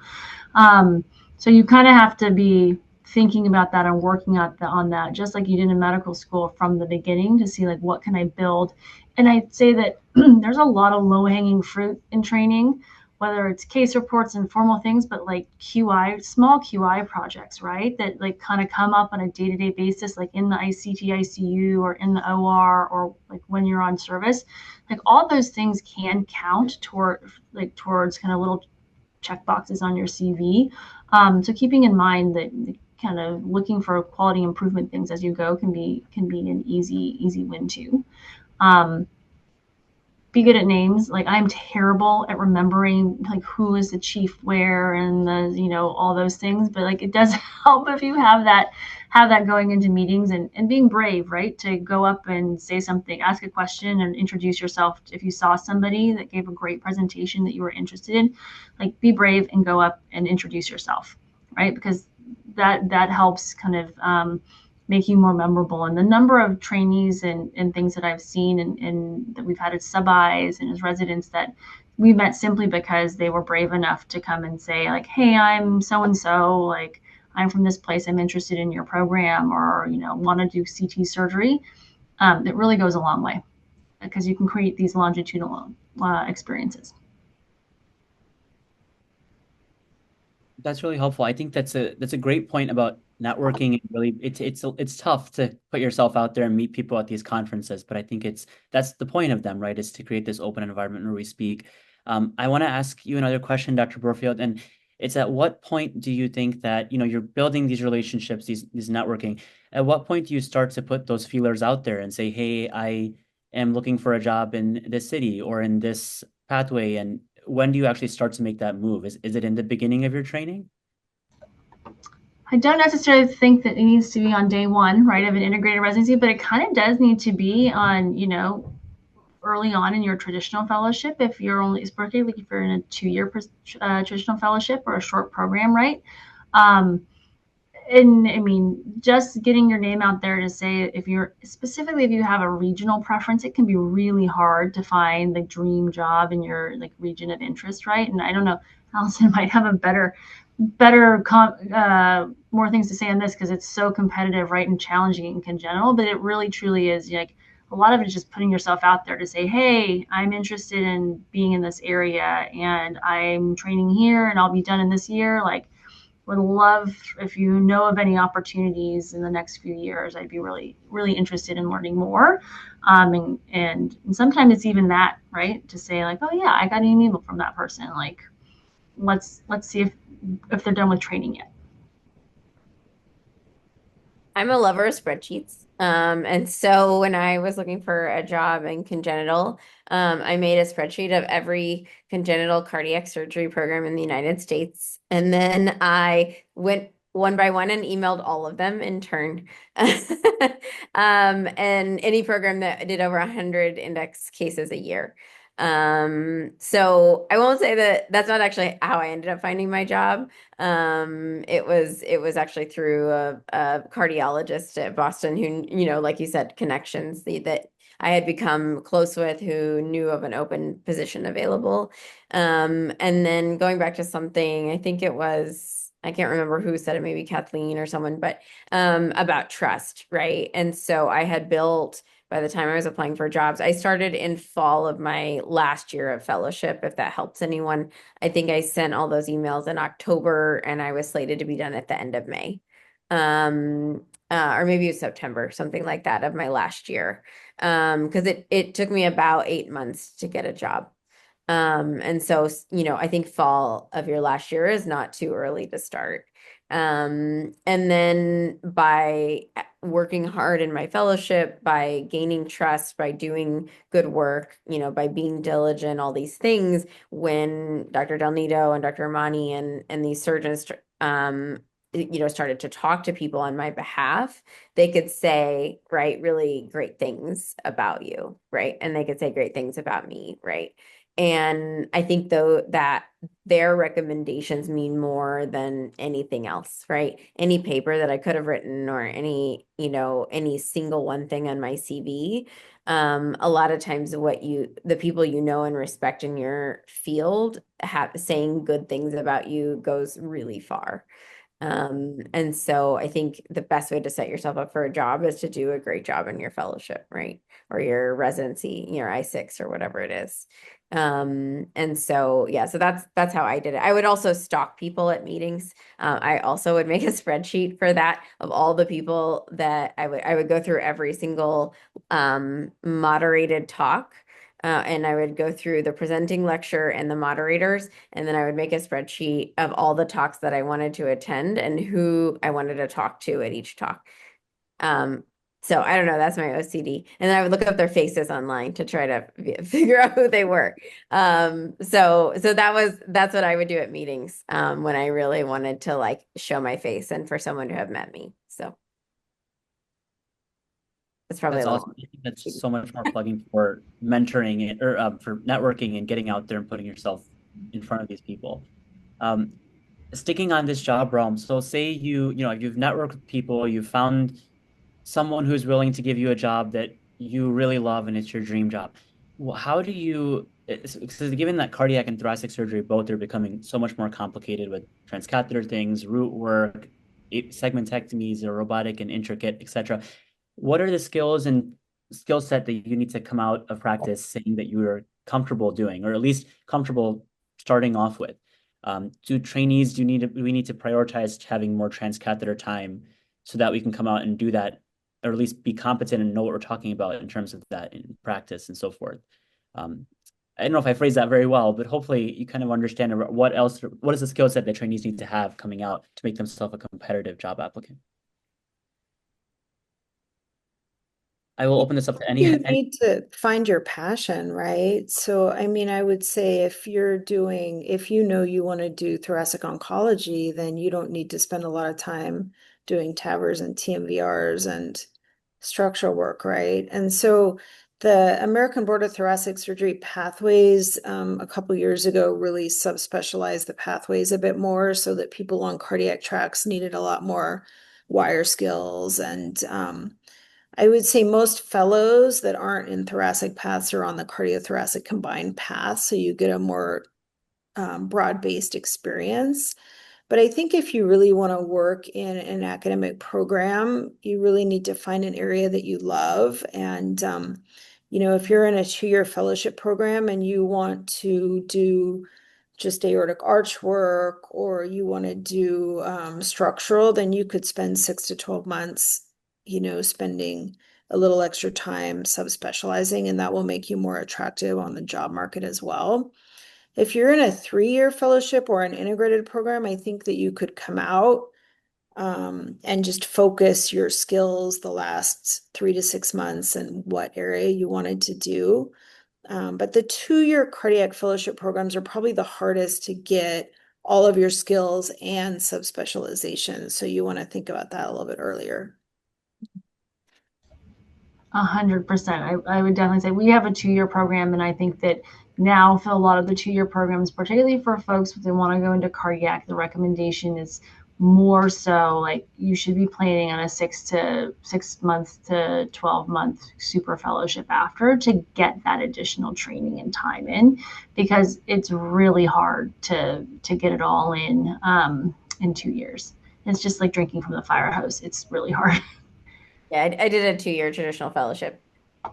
So you kind of have to be thinking about that and working on that, just like you did in medical school from the beginning, to see like, what can I build? And I'd say that there's a lot of low-hanging fruit in training, whether it's case reports and formal things, but like small QI projects, right? That like kind of come up on a day-to-day basis, like in the ICU or in the OR, or like when you're on service. Like all those things can count towards kind of little check boxes on your CV. So keeping in mind that kind of looking for quality improvement things as you go can be an easy win too. Be good at names. Like I'm terrible at remembering like who is the chief where and the all those things, but like it does help if you have that going into meetings, and being brave, right, to go up and say something, ask a question and introduce yourself. If you saw somebody that gave a great presentation that you were interested in, like be brave and go up and introduce yourself, right? Because that helps kind of make you more memorable. And the number of trainees and things that I've seen and that we've had as sub-Is and as residents that we met simply because they were brave enough to come and say like, hey, I'm so-and-so, like I'm from this place, I'm interested in your program, or, want to do CT surgery. It really goes a long way because you can create these longitudinal experiences. That's really helpful. I think that's a great point about networking. And really, it's tough to put yourself out there and meet people at these conferences, but I think that's the point of them, right? Is to create this open environment where we speak. I want to ask you another question, Dr. Burfield, and it's at what point do you think that you're building these relationships, these networking? At what point do you start to put those feelers out there and say, hey, I am looking for a job in this city or in this pathway, and when do you actually start to make that move? Is it in the beginning of your training? I don't necessarily think that it needs to be on day one, right, of an integrated residency, but it kind of does need to be on, early on in your traditional fellowship. If you're particularly if you're in a 2-year traditional fellowship or a short program, right? And I mean, just getting your name out there to say if you have a regional preference, it can be really hard to find the dream job in your like region of interest, right? And I don't know, Allison might have a better more things to say on this because it's so competitive, right, and challenging and congenital, but it really truly is like a lot of it is just putting yourself out there to say, hey, I'm interested in being in this area and I'm training here and I'll be done in this year. Like, would love if you know of any opportunities in the next few years. I'd be really, really interested in learning more. And sometimes it's even that, right? To say like, oh yeah, I got an email from that person. Like, let's see if they're done with training yet. I'm a lover of spreadsheets. And so when I was looking for a job in congenital, I made a spreadsheet of every congenital cardiac surgery program in the United States. And then I went one by one and emailed all of them in turn. And any program that did over 100 index cases a year. So I won't say that that's not actually how I ended up finding my job. It was actually through a cardiologist at Boston who, you know, like you said, connections that I had become close with who knew of an open position available. And then going back to something, I think it was, I can't remember who said it, maybe Kathleen or someone, but about trust, right? And so I had built by the time I was applying for jobs. I started in fall of my last year of fellowship, if that helps anyone. I think I sent all those emails in October and I was slated to be done at the end of May. Or maybe it was September, something like that of my last year. Because it took me about 8 months to get a job. And so, you know, I think fall of your last year is not too early to start. And then by working hard in my fellowship, by gaining trust, by doing good work, you know, by being diligent, all these things, when Dr. Del Nido and Dr. Amani and these surgeons, you know, started to talk to people on my behalf, they could say, right, really great things about you, right? And they could say great things about me, right? And I think though that their recommendations mean more than anything else, right? Any paper that I could have written or any, you know, any single one thing on my CV, a lot of times the people you know and respect in your field saying good things about you goes really far. And so I think the best way to set yourself up for a job is to do a great job in your fellowship, right? Or your residency, your I6 or whatever it is. And so, yeah, so that's how I did it. I would also stalk people at meetings. I also would make a spreadsheet for that of all the people that I would go through every single, moderated talk. And I would go through the presenting lecture and the moderators, and then I would make a spreadsheet of all the talks that I wanted to attend and who I wanted to talk to at each talk. So I don't know, that's my OCD. And then I would look up their faces online to try to figure out who they were. So that's what I would do at meetings, when I really wanted to like show my face and for someone to have met me. So that's probably That's a awesome. little. I think that's so much more plugging for mentoring or for networking and getting out there and putting yourself in front of these people. Sticking on this job realm, so say you know, you've networked with people, you've found someone who's willing to give you a job that you really love and it's your dream job. Well, how do you, because given that cardiac and thoracic surgery both are becoming so much more complicated with transcatheter things, root work, segmentectomies are robotic and intricate, etc. What are the skills and skill set that you need to come out of practice saying that you are comfortable doing, or at least comfortable starting off with? Do we need to prioritize having more transcatheter time so that we can come out and do that, or at least be competent and know what we're talking about in terms of that in practice and so forth? I don't know if I phrased that very well, but hopefully you kind of understand what is the skill set that trainees need to have coming out to make themselves a competitive job applicant. I will open this up to You need to find your passion, right? So, I mean, I would say if you know you want to do thoracic oncology, then you don't need to spend a lot of time doing TAVRs and TMVRs and structural work, right? And so The American Board of Thoracic Surgery pathways a couple years ago really subspecialized the pathways a bit more so that people on cardiac tracks needed a lot more wire skills. And I would say most fellows that aren't in thoracic paths are on the cardiothoracic combined path. So you get a more broad-based experience. But I think if you really want to work in an academic program, you really need to find an area that you love. And, if you're in a 2-year fellowship program and you want to do just aortic arch work or you want to do structural, then you could spend 6 to 12 months, spending a little extra time subspecializing, and that will make you more attractive on the job market as well. If you're in a 3-year fellowship or an integrated program, I think that you could come out and just focus your skills the last 3 to 6 months and what area you wanted to do. But the 2-year cardiac fellowship programs are probably the hardest to get all of your skills and subspecialization. So you want to think about that a little bit earlier. 100%. I would definitely say we have a 2-year program, and I think that now for a lot of the 2-year programs, particularly for folks that want to go into cardiac, the recommendation is more so like you should be planning on a 6 month to 12-month super fellowship after to get that additional training and time in, because it's really hard to get it all in 2 years. It's just like drinking from the fire hose. It's really hard. Yeah, I did a 2-year traditional fellowship,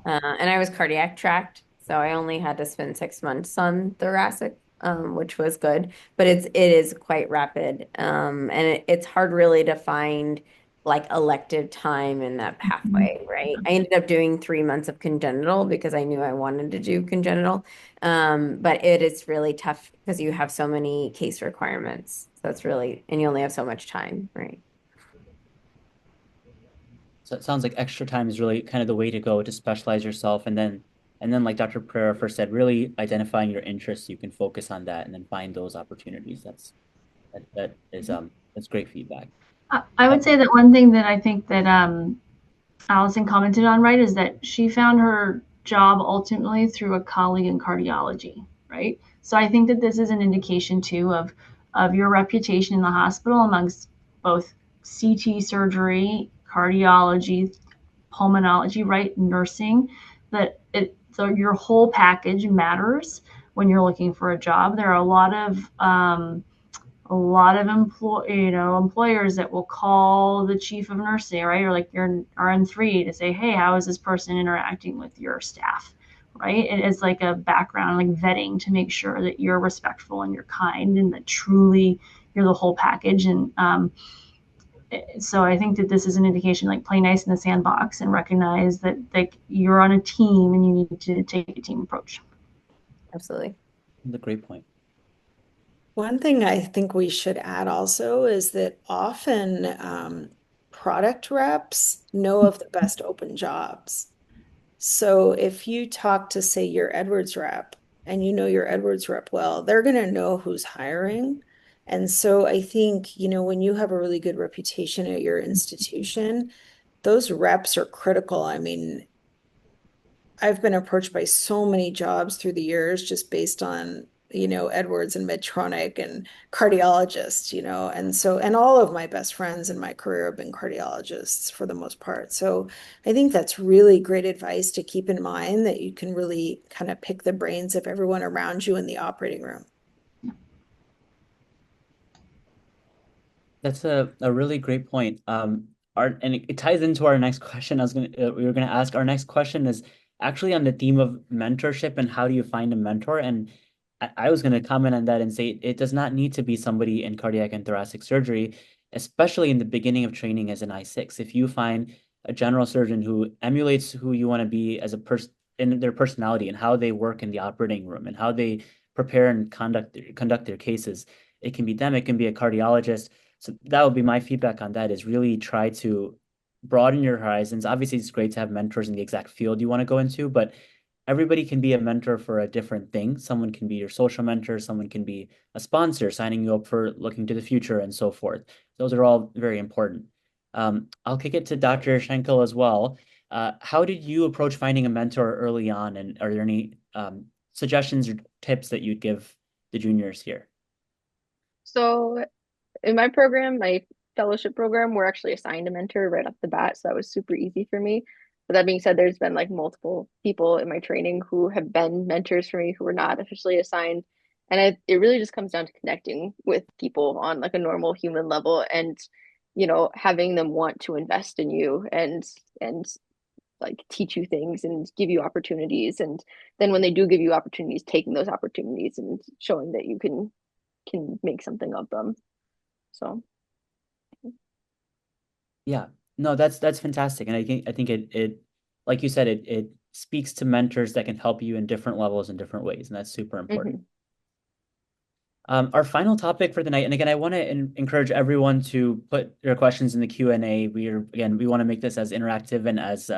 and I was cardiac tracked, so I only had to spend 6 months on thoracic, which was good. But it is quite rapid, and it's hard really to find like elective time in that pathway, right? I ended up doing 3 months of congenital because I knew I wanted to do congenital, but it is really tough because you have so many case requirements. So it's really, and you only have so much time, right? So it sounds like extra time is really kind of the way to go to specialize yourself, and then like Dr. Pereira first said, really identifying your interests, you can focus on that and then find those opportunities. That's great feedback. I would say that one thing that I think that Allison commented on, right, is that she found her job ultimately through a colleague in cardiology, right? So I think that this is an indication too of your reputation in the hospital amongst both CT surgery, cardiology, pulmonology, right, nursing, so your whole package matters when you're looking for a job. There are a lot of employers that will call the chief of nursing, right, or like your RN3 to say, hey, how is this person interacting with your staff, right? It is like a background, like vetting to make sure that you're respectful and you're kind and that truly you're the whole package. And so I think that this is an indication, like play nice in the sandbox and recognize that like you're on a team and you need to take a team approach. Absolutely. That's a great point. One thing I think we should add also is that often product reps know of the best open jobs. So if you talk to, say, your Edwards rep and you know your Edwards rep well, they're going to know who's hiring. And so I think, when you have a really good reputation at your institution, those reps are critical. I mean, I've been approached by so many jobs through the years just based on, Edwards and Medtronic and cardiologists, and all of my best friends in my career have been cardiologists for the most part. So I think that's really great advice to keep in mind, that you can really kind of pick the brains of everyone around you in the operating room. That's a really great point. And it ties into our next question. We were gonna ask. Our next question is actually on the theme of mentorship and how do you find a mentor? And I was gonna comment on that and say it does not need to be somebody in cardiac and thoracic surgery, especially in the beginning of training as an I6. If you find a general surgeon who emulates who you want to be as a person in their personality and how they work in the operating room and how they prepare and conduct their cases, it can be them, it can be a cardiologist. So that would be my feedback on that, is really try to broaden your horizons. Obviously, it's great to have mentors in the exact field you want to go into, but everybody can be a mentor for a different thing. Someone can be your social mentor, someone can be a sponsor, signing you up for looking to the future and so forth. Those are all very important. I'll kick it to Dr. Schenkel as well. How did you approach finding a mentor early on, and are there any suggestions or tips that you'd give the juniors here? So in my program, my fellowship program, we're actually assigned a mentor right off the bat, so that was super easy for me. But that being said, there's been like multiple people in my training who have been mentors for me who were not officially assigned. And it really just comes down to connecting with people on like a normal human level and, having them want to invest in you and like teach you things and give you opportunities. And then when they do give you opportunities, taking those opportunities and showing that you can make something of them. So Yeah, no, that's fantastic. And I think it like you said, it speaks to mentors that can help you in different levels in different ways, and that's super important. Our final topic for the night, and again, I want to encourage everyone to put their questions in the Q&A. We want to make this as interactive and as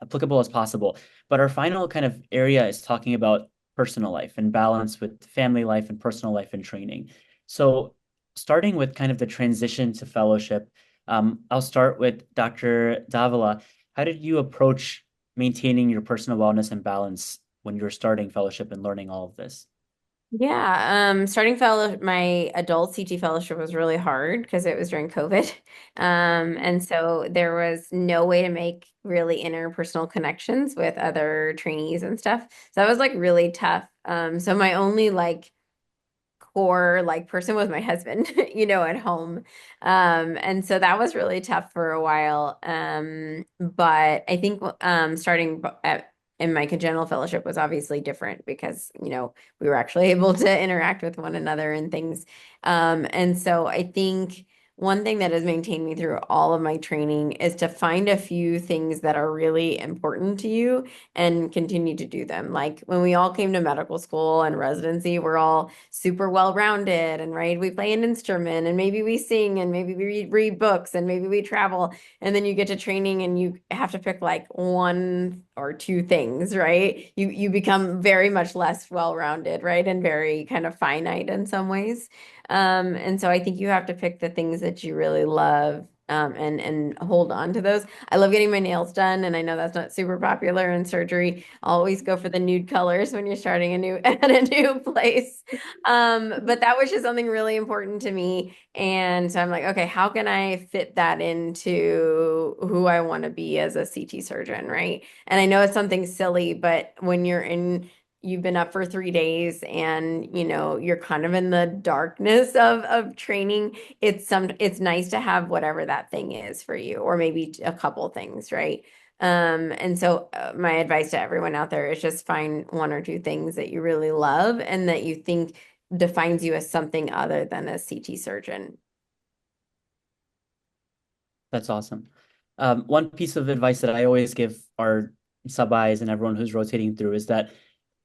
applicable as possible. But our final kind of area is talking about personal life and balance with family life and personal life and training. So starting with kind of the transition to fellowship, I'll start with Dr. Davila. How did you approach maintaining your personal wellness and balance when you were starting fellowship and learning all of this? Yeah, starting my adult CT fellowship was really hard because it was during COVID. And so there was no way to make really interpersonal connections with other trainees and stuff. So that was like really tough. So my only like core like person was my husband, at home. And so that was really tough for a while. But I think starting in my congenital fellowship was obviously different because, we were actually able to interact with one another and things. And so I think one thing that has maintained me through all of my training is to find a few things that are really important to you and continue to do them. Like when we all came to medical school and residency, we're all super well-rounded and right, we play an instrument and maybe we sing and maybe we read books and maybe we travel. And then you get to training and you have to pick like one or two things, right? You become very much less well-rounded, right? And very kind of finite in some ways. And so I think you have to pick the things that you really love, and hold on to those. I love getting my nails done, and I know that's not super popular in surgery. Always go for the nude colors when you're starting at a new place. But that was just something really important to me. And so I'm like, okay, how can I fit that into who I want to be as a CT surgeon, right? And I know it's something silly, but when you've been up for 3 days and you're kind of in the darkness of training, it's nice to have whatever that thing is for you, or maybe a couple things, right? And so my advice to everyone out there is just find one or two things that you really love and that you think defines you as something other than a CT surgeon. That's awesome. One piece of advice that I always give our sub-Is and everyone who's rotating through is that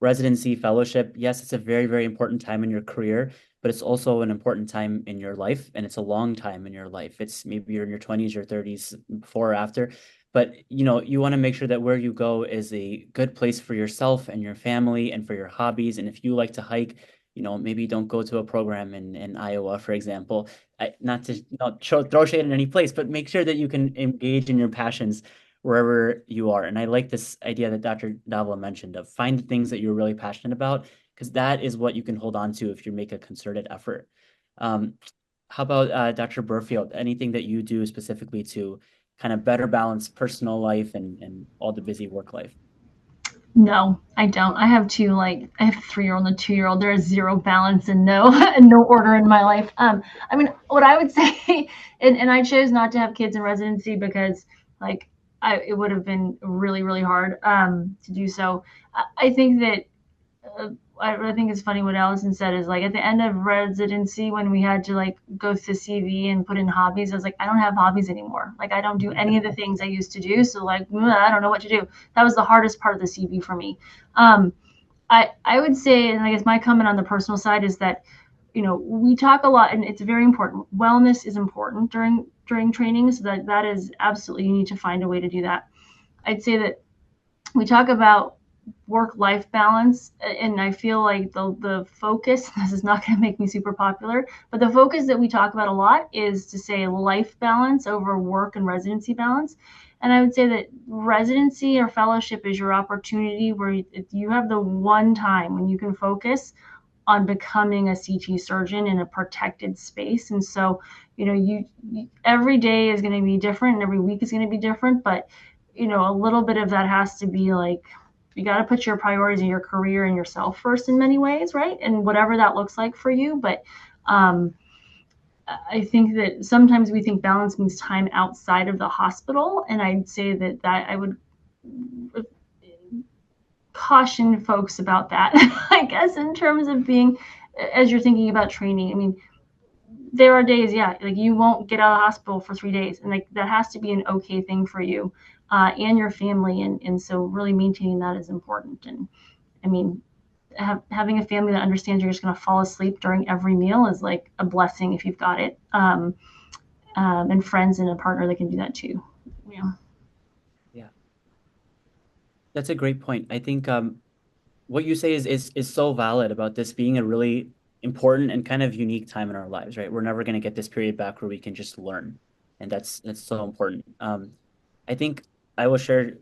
residency fellowship, yes, it's a very, very important time in your career, but it's also an important time in your life, and it's a long time in your life. It's maybe you're in your 20s, your 30s, before or after, but you want to make sure that where you go is a good place for yourself and your family and for your hobbies. And if you like to hike, maybe don't go to a program in Iowa, for example. Not to throw shade in any place, but make sure that you can engage in your passions wherever you are. And I like this idea that Dr. Davila mentioned of find the things that you're really passionate about, because that is what you can hold on to if you make a concerted effort. How about Dr. Burfield? Anything that you do specifically to kind of better balance personal life and all the busy work life? No, I don't. I have a 3-year-old and a 2-year-old. There is zero balance and no and no order in my life. I mean, what I would say, and I chose not to have kids in residency because it would have been really, really hard to do so. I think that I think it's funny what Allison said is like at the end of residency when we had to go to CV and put in hobbies, I was like, I don't have hobbies anymore. Like I don't do any of the things I used to do. So I don't know what to do. That was the hardest part of the CV for me. I would say, and I guess my comment on the personal side is that, we talk a lot and it's very important. Wellness is important during training. So that is absolutely, you need to find a way to do that. I'd say that we talk about work-life balance, and I feel like the focus, this is not going to make me super popular, but the focus that we talk about a lot is to say life balance over work and residency balance. And I would say that residency or fellowship is your opportunity where you have the one time when you can focus on becoming a CT surgeon in a protected space. And so, you every day is going to be different and every week is going to be different, but a little bit of that has to be like, you got to put your priorities in your career and yourself first in many ways, right? And whatever that looks like for you. But I think that sometimes we think balance means time outside of the hospital. And I'd say that I would caution folks about that, I guess, in terms of being, as you're thinking about training. I mean, there are days, like you won't get out of the hospital for 3 days, and like that has to be an okay thing for you and your family, and so really maintaining that is important. And I mean, having a family that understands you're just going to fall asleep during every meal is like a blessing if you've got it, and friends and a partner that can do that too. Yeah, that's a great point. I think what you say is so valid about this being a really important and kind of unique time in our lives, right? We're never going to get this period back where we can just learn, and that's so important. I think I will share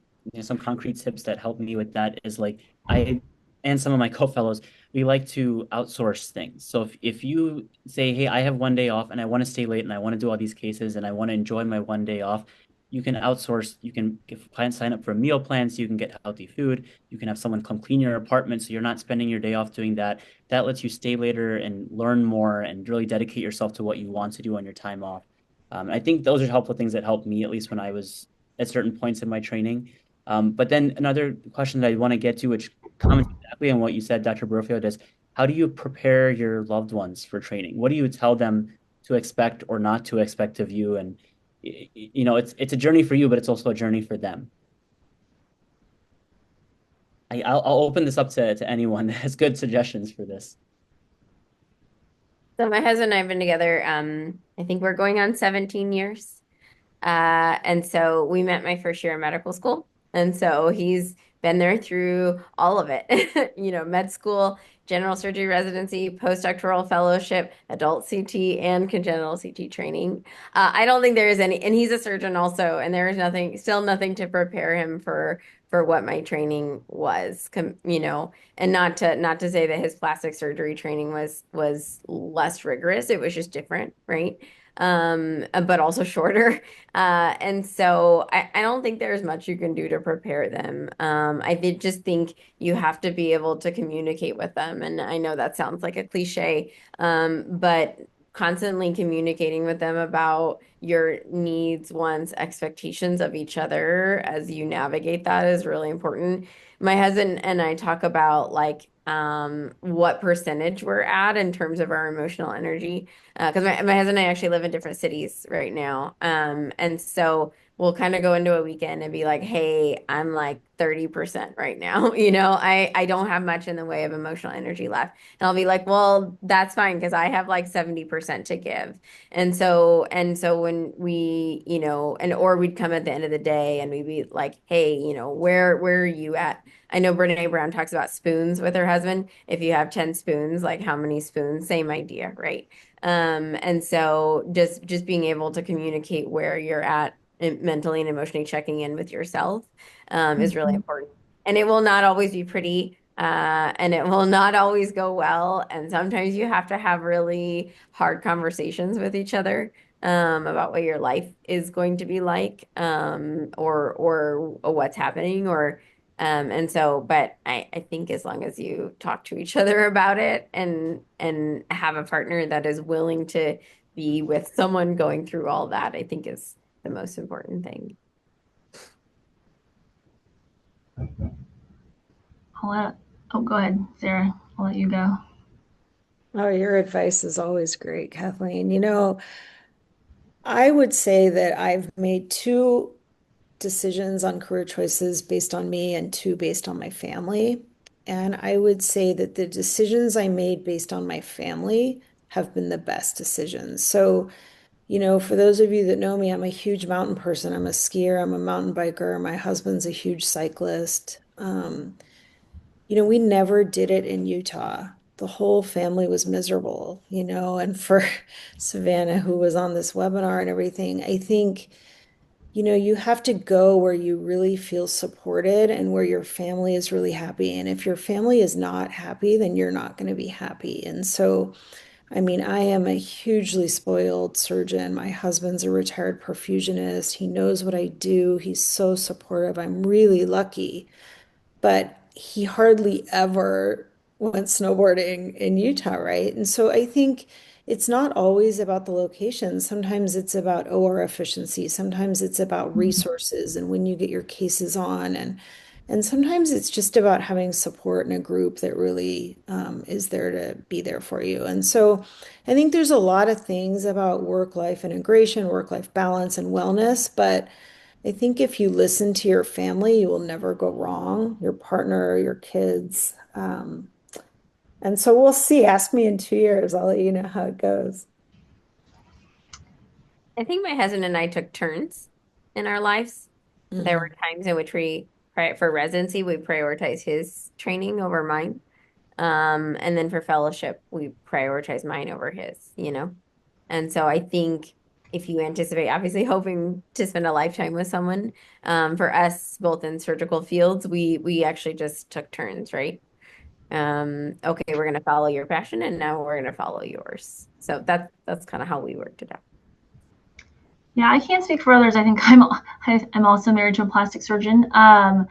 some concrete tips that help me with that. Is like I and some of my co-fellows, we like to outsource things. So if you say, hey, I have one day off and I want to stay late and I want to do all these cases and I want to enjoy my one day off, you can outsource. You can give clients sign up for meal plans so you can get healthy food. You can have someone come clean your apartment so you're not spending your day off doing that. That lets you stay later and learn more and really dedicate yourself to what you want to do on your time off. I think those are helpful things that helped me, at least when I was at certain points in my training. But then another question that I want to get to, which comments exactly on what you said, Dr. Burfield, is how do you prepare your loved ones for training? What do you tell them to expect or not to expect of you? And it's a journey for you, but it's also a journey for them. I'll open this up to anyone that has good suggestions for this. So my husband and I have been together, I think we're going on 17 years. And so we met my first year in medical school. And so he's been there through all of it, med school, general surgery residency, postdoctoral fellowship, adult CT, and congenital CT training. I don't think there is any, and he's a surgeon also, and there is still nothing to prepare him for what my training was, and not to say that his plastic surgery training was less rigorous. It was just different, right? But also shorter. And so I don't think there's much you can do to prepare them. I did just think you have to be able to communicate with them. And I know that sounds like a cliche, but constantly communicating with them about your needs, wants, expectations of each other as you navigate that is really important. My husband and I talk about like what percentage we're at in terms of our emotional energy. Because my husband and I actually live in different cities right now. And so we'll kind of go into a weekend and be like, hey, I'm like 30% right now. I don't have much in the way of emotional energy left. And I'll be like, well, that's fine because I have like 70% to give. And so when we, or we'd come at the end of the day and we'd be like, hey, where are you at? I know Brene Brown talks about spoons with her husband. If you have 10 spoons, like how many spoons? Same idea, right? And so just being able to communicate where you're at mentally and emotionally, checking in with yourself is really important. And it will not always be pretty, and it will not always go well. And sometimes you have to have really hard conversations with each other about what your life is going to be like, or what's happening, but I think as long as you talk to each other about it and have a partner that is willing to be with someone going through all that, I think is the most important thing. Go ahead, Sarah. I'll let you go. Oh, your advice is always great, Kathleen. I would say that I've made 2 decisions on career choices based on me and 2 based on my family. And I would say that the decisions I made based on my family have been the best decisions. So, for those of you that know me, I'm a huge mountain person. I'm a skier, I'm a mountain biker. My husband's a huge cyclist. We never did it in Utah. The whole family was miserable, and for Savannah, who was on this webinar and everything, I think, you know, you have to go where you really feel supported and where your family is really happy. And if your family is not happy, then you're not going to be happy. And so, I mean, I am a hugely spoiled surgeon. My husband's a retired perfusionist. He knows what I do. He's so supportive. I'm really lucky, but he hardly ever went snowboarding in Utah, right? And so I think it's not always about the location. Sometimes it's about OR efficiency. Sometimes it's about resources and when you get your cases on, and sometimes it's just about having support in a group that really is there to be there for you. And so I think there's a lot of things about work-life integration, work-life balance, and wellness, but I think if you listen to your family, you will never go wrong, your partner, your kids. And so we'll see. Ask me in 2 years. I'll let you know how it goes. I think my husband and I took turns in our lives. There were times in which for residency, we prioritize his training over mine. And then for fellowship, we prioritize mine over his, you know? And so I think if you anticipate, obviously hoping to spend a lifetime with someone, for us, both in surgical fields, we actually just took turns, right? Okay, we're gonna follow your passion and now we're gonna follow yours. So that's kind of how we worked it out. Yeah, I can't speak for others. I think I'm also married to a plastic surgeon. The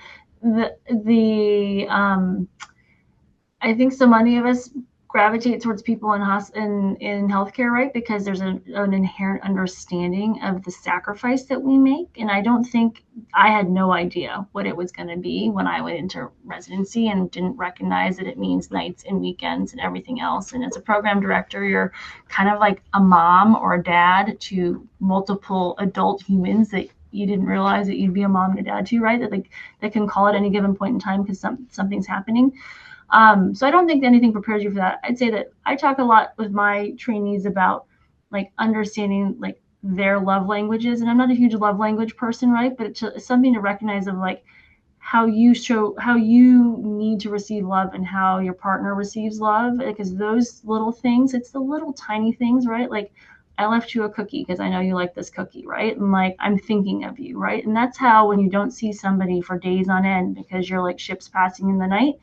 I think so many of us gravitate towards people in healthcare, right? Because there's an inherent understanding of the sacrifice that we make. And I don't think I had no idea what it was going to be when I went into residency and didn't recognize that it means nights and weekends and everything else. And as a program director, you're kind of like a mom or a dad to multiple adult humans that you didn't realize that you'd be a mom and a dad to, right? That can call at any given point in time because something's happening. So I don't think anything prepares you for that. I'd say that I talk a lot with my trainees about like understanding like their love languages, and I'm not a huge love language person, right? But it's something to recognize of like how you need to receive love and how your partner receives love, because those little things, it's the little tiny things, right? Like I left you a cookie because I know you like this cookie, right? And like I'm thinking of you, right? And that's how when you don't see somebody for days on end because you're like ships passing in the night,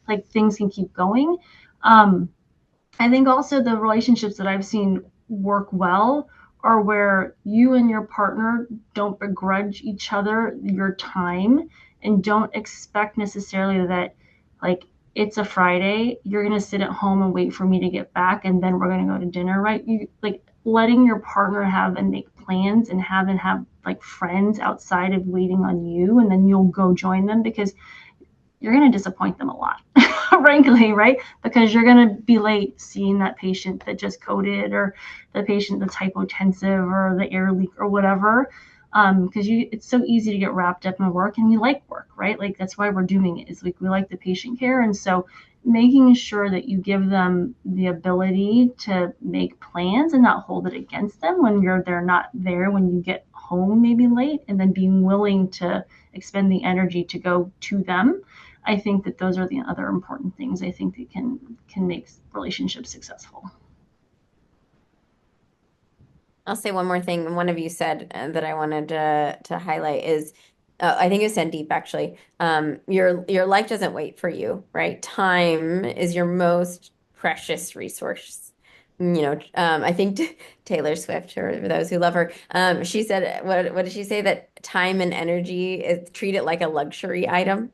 like things can keep going. I think also the relationships that I've seen work well are where you and your partner don't begrudge each other your time and don't expect necessarily that like it's a Friday, you're going to sit at home and wait for me to get back and then we're going to go to dinner, right? You like letting your partner have and make plans and have like friends outside of waiting on you, and then you'll go join them because you're going to disappoint them a lot, frankly, right? Because you're going to be late seeing that patient that just coded, or the patient that's hypotensive, or the air leak, or whatever. Because it's so easy to get wrapped up in work, and we like work, right? Like that's why we're doing it. Is like we like the patient care, and so making sure that you give them the ability to make plans and not hold it against them when they're not there when you get home maybe late, and then being willing to expend the energy to go to them. I think that those are the other important things I think that can make relationships successful. I'll say one more thing. One of you said that I wanted to highlight is, I think it was Sandeep actually. Your life doesn't wait for you, right? Time is your most precious resource. You know, I think Taylor Swift, or for those who love her, she said, what did she say? That time and energy is treat it like a luxury item.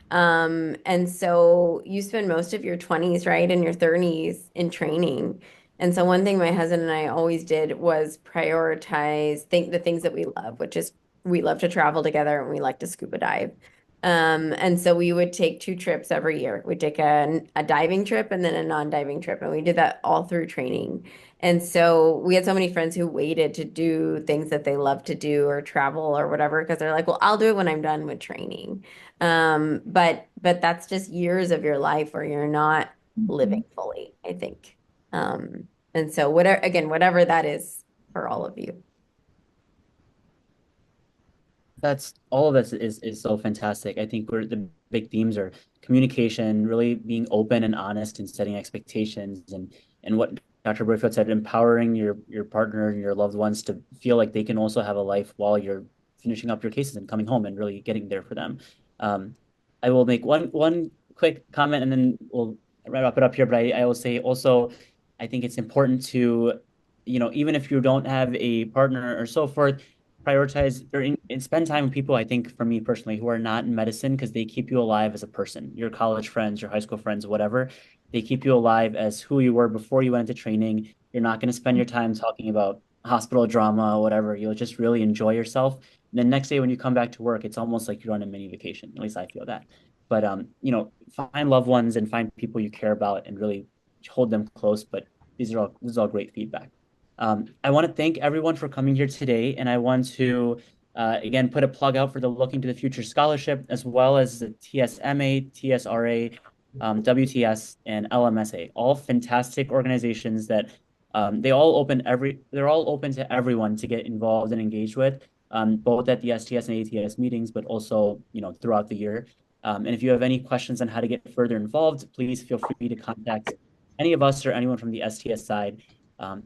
And so you spend most of your 20s, right, and your 30s in training. And so one thing my husband and I always did was prioritize the things that we love, which is we love to travel together and we like to scuba dive. And so we would take 2 trips every year. We'd take a diving trip and then a non-diving trip. And we did that all through training. And so we had so many friends who waited to do things that they love to do or travel or whatever, because they're like, well, I'll do it when I'm done with training. But that's just years of your life where you're not living fully, I think. And so whatever that is for all of you. That's all of this is so fantastic. I think the big themes are communication, really being open and honest and setting expectations, and what Dr. Burfield said, empowering your partner and your loved ones to feel like they can also have a life while you're finishing up your cases and coming home and really getting there for them. I will make one quick comment and then we'll wrap it up here. But I will say also, I think it's important to, even if you don't have a partner or so forth, prioritize and spend time with people, I think for me personally, who are not in medicine, because they keep you alive as a person. Your college friends, your high school friends, whatever, they keep you alive as who you were before you went into training. You're not going to spend your time talking about hospital drama or whatever. You'll just really enjoy yourself. And then next day when you come back to work, it's almost like you're on a mini vacation. At least I feel that. But find loved ones and find people you care about and really hold them close. But this is all great feedback. I want to thank everyone for coming here today, and I want to again put a plug out for the Looking to the Future Scholarship, as well as the TSMA, TSRA, WTS, and LMSA. All fantastic organizations that they're all open to everyone to get involved and engaged with, both at the STS and ATS meetings, but also throughout the year. And if you have any questions on how to get further involved, please feel free to contact any of us or anyone from the STS side.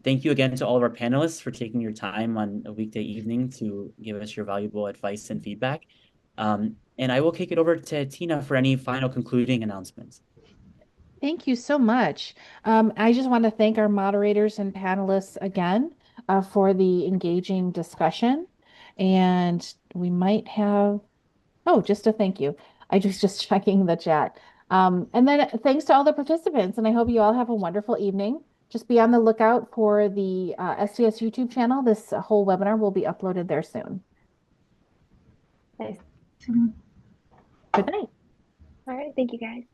Thank you again to all of our panelists for taking your time on a weekday evening to give us your valuable advice and feedback. And I will kick it over to Tina for any final concluding announcements. Thank you so much. I just want to thank our moderators and panelists again for the engaging discussion. And we might have, just a thank you. I just checking the chat. And then thanks to all the participants, and I hope you all have a wonderful evening. Just be on the lookout for the STS YouTube channel. This whole webinar will be uploaded there soon. Nice. Good night. All right. Thank you, guys.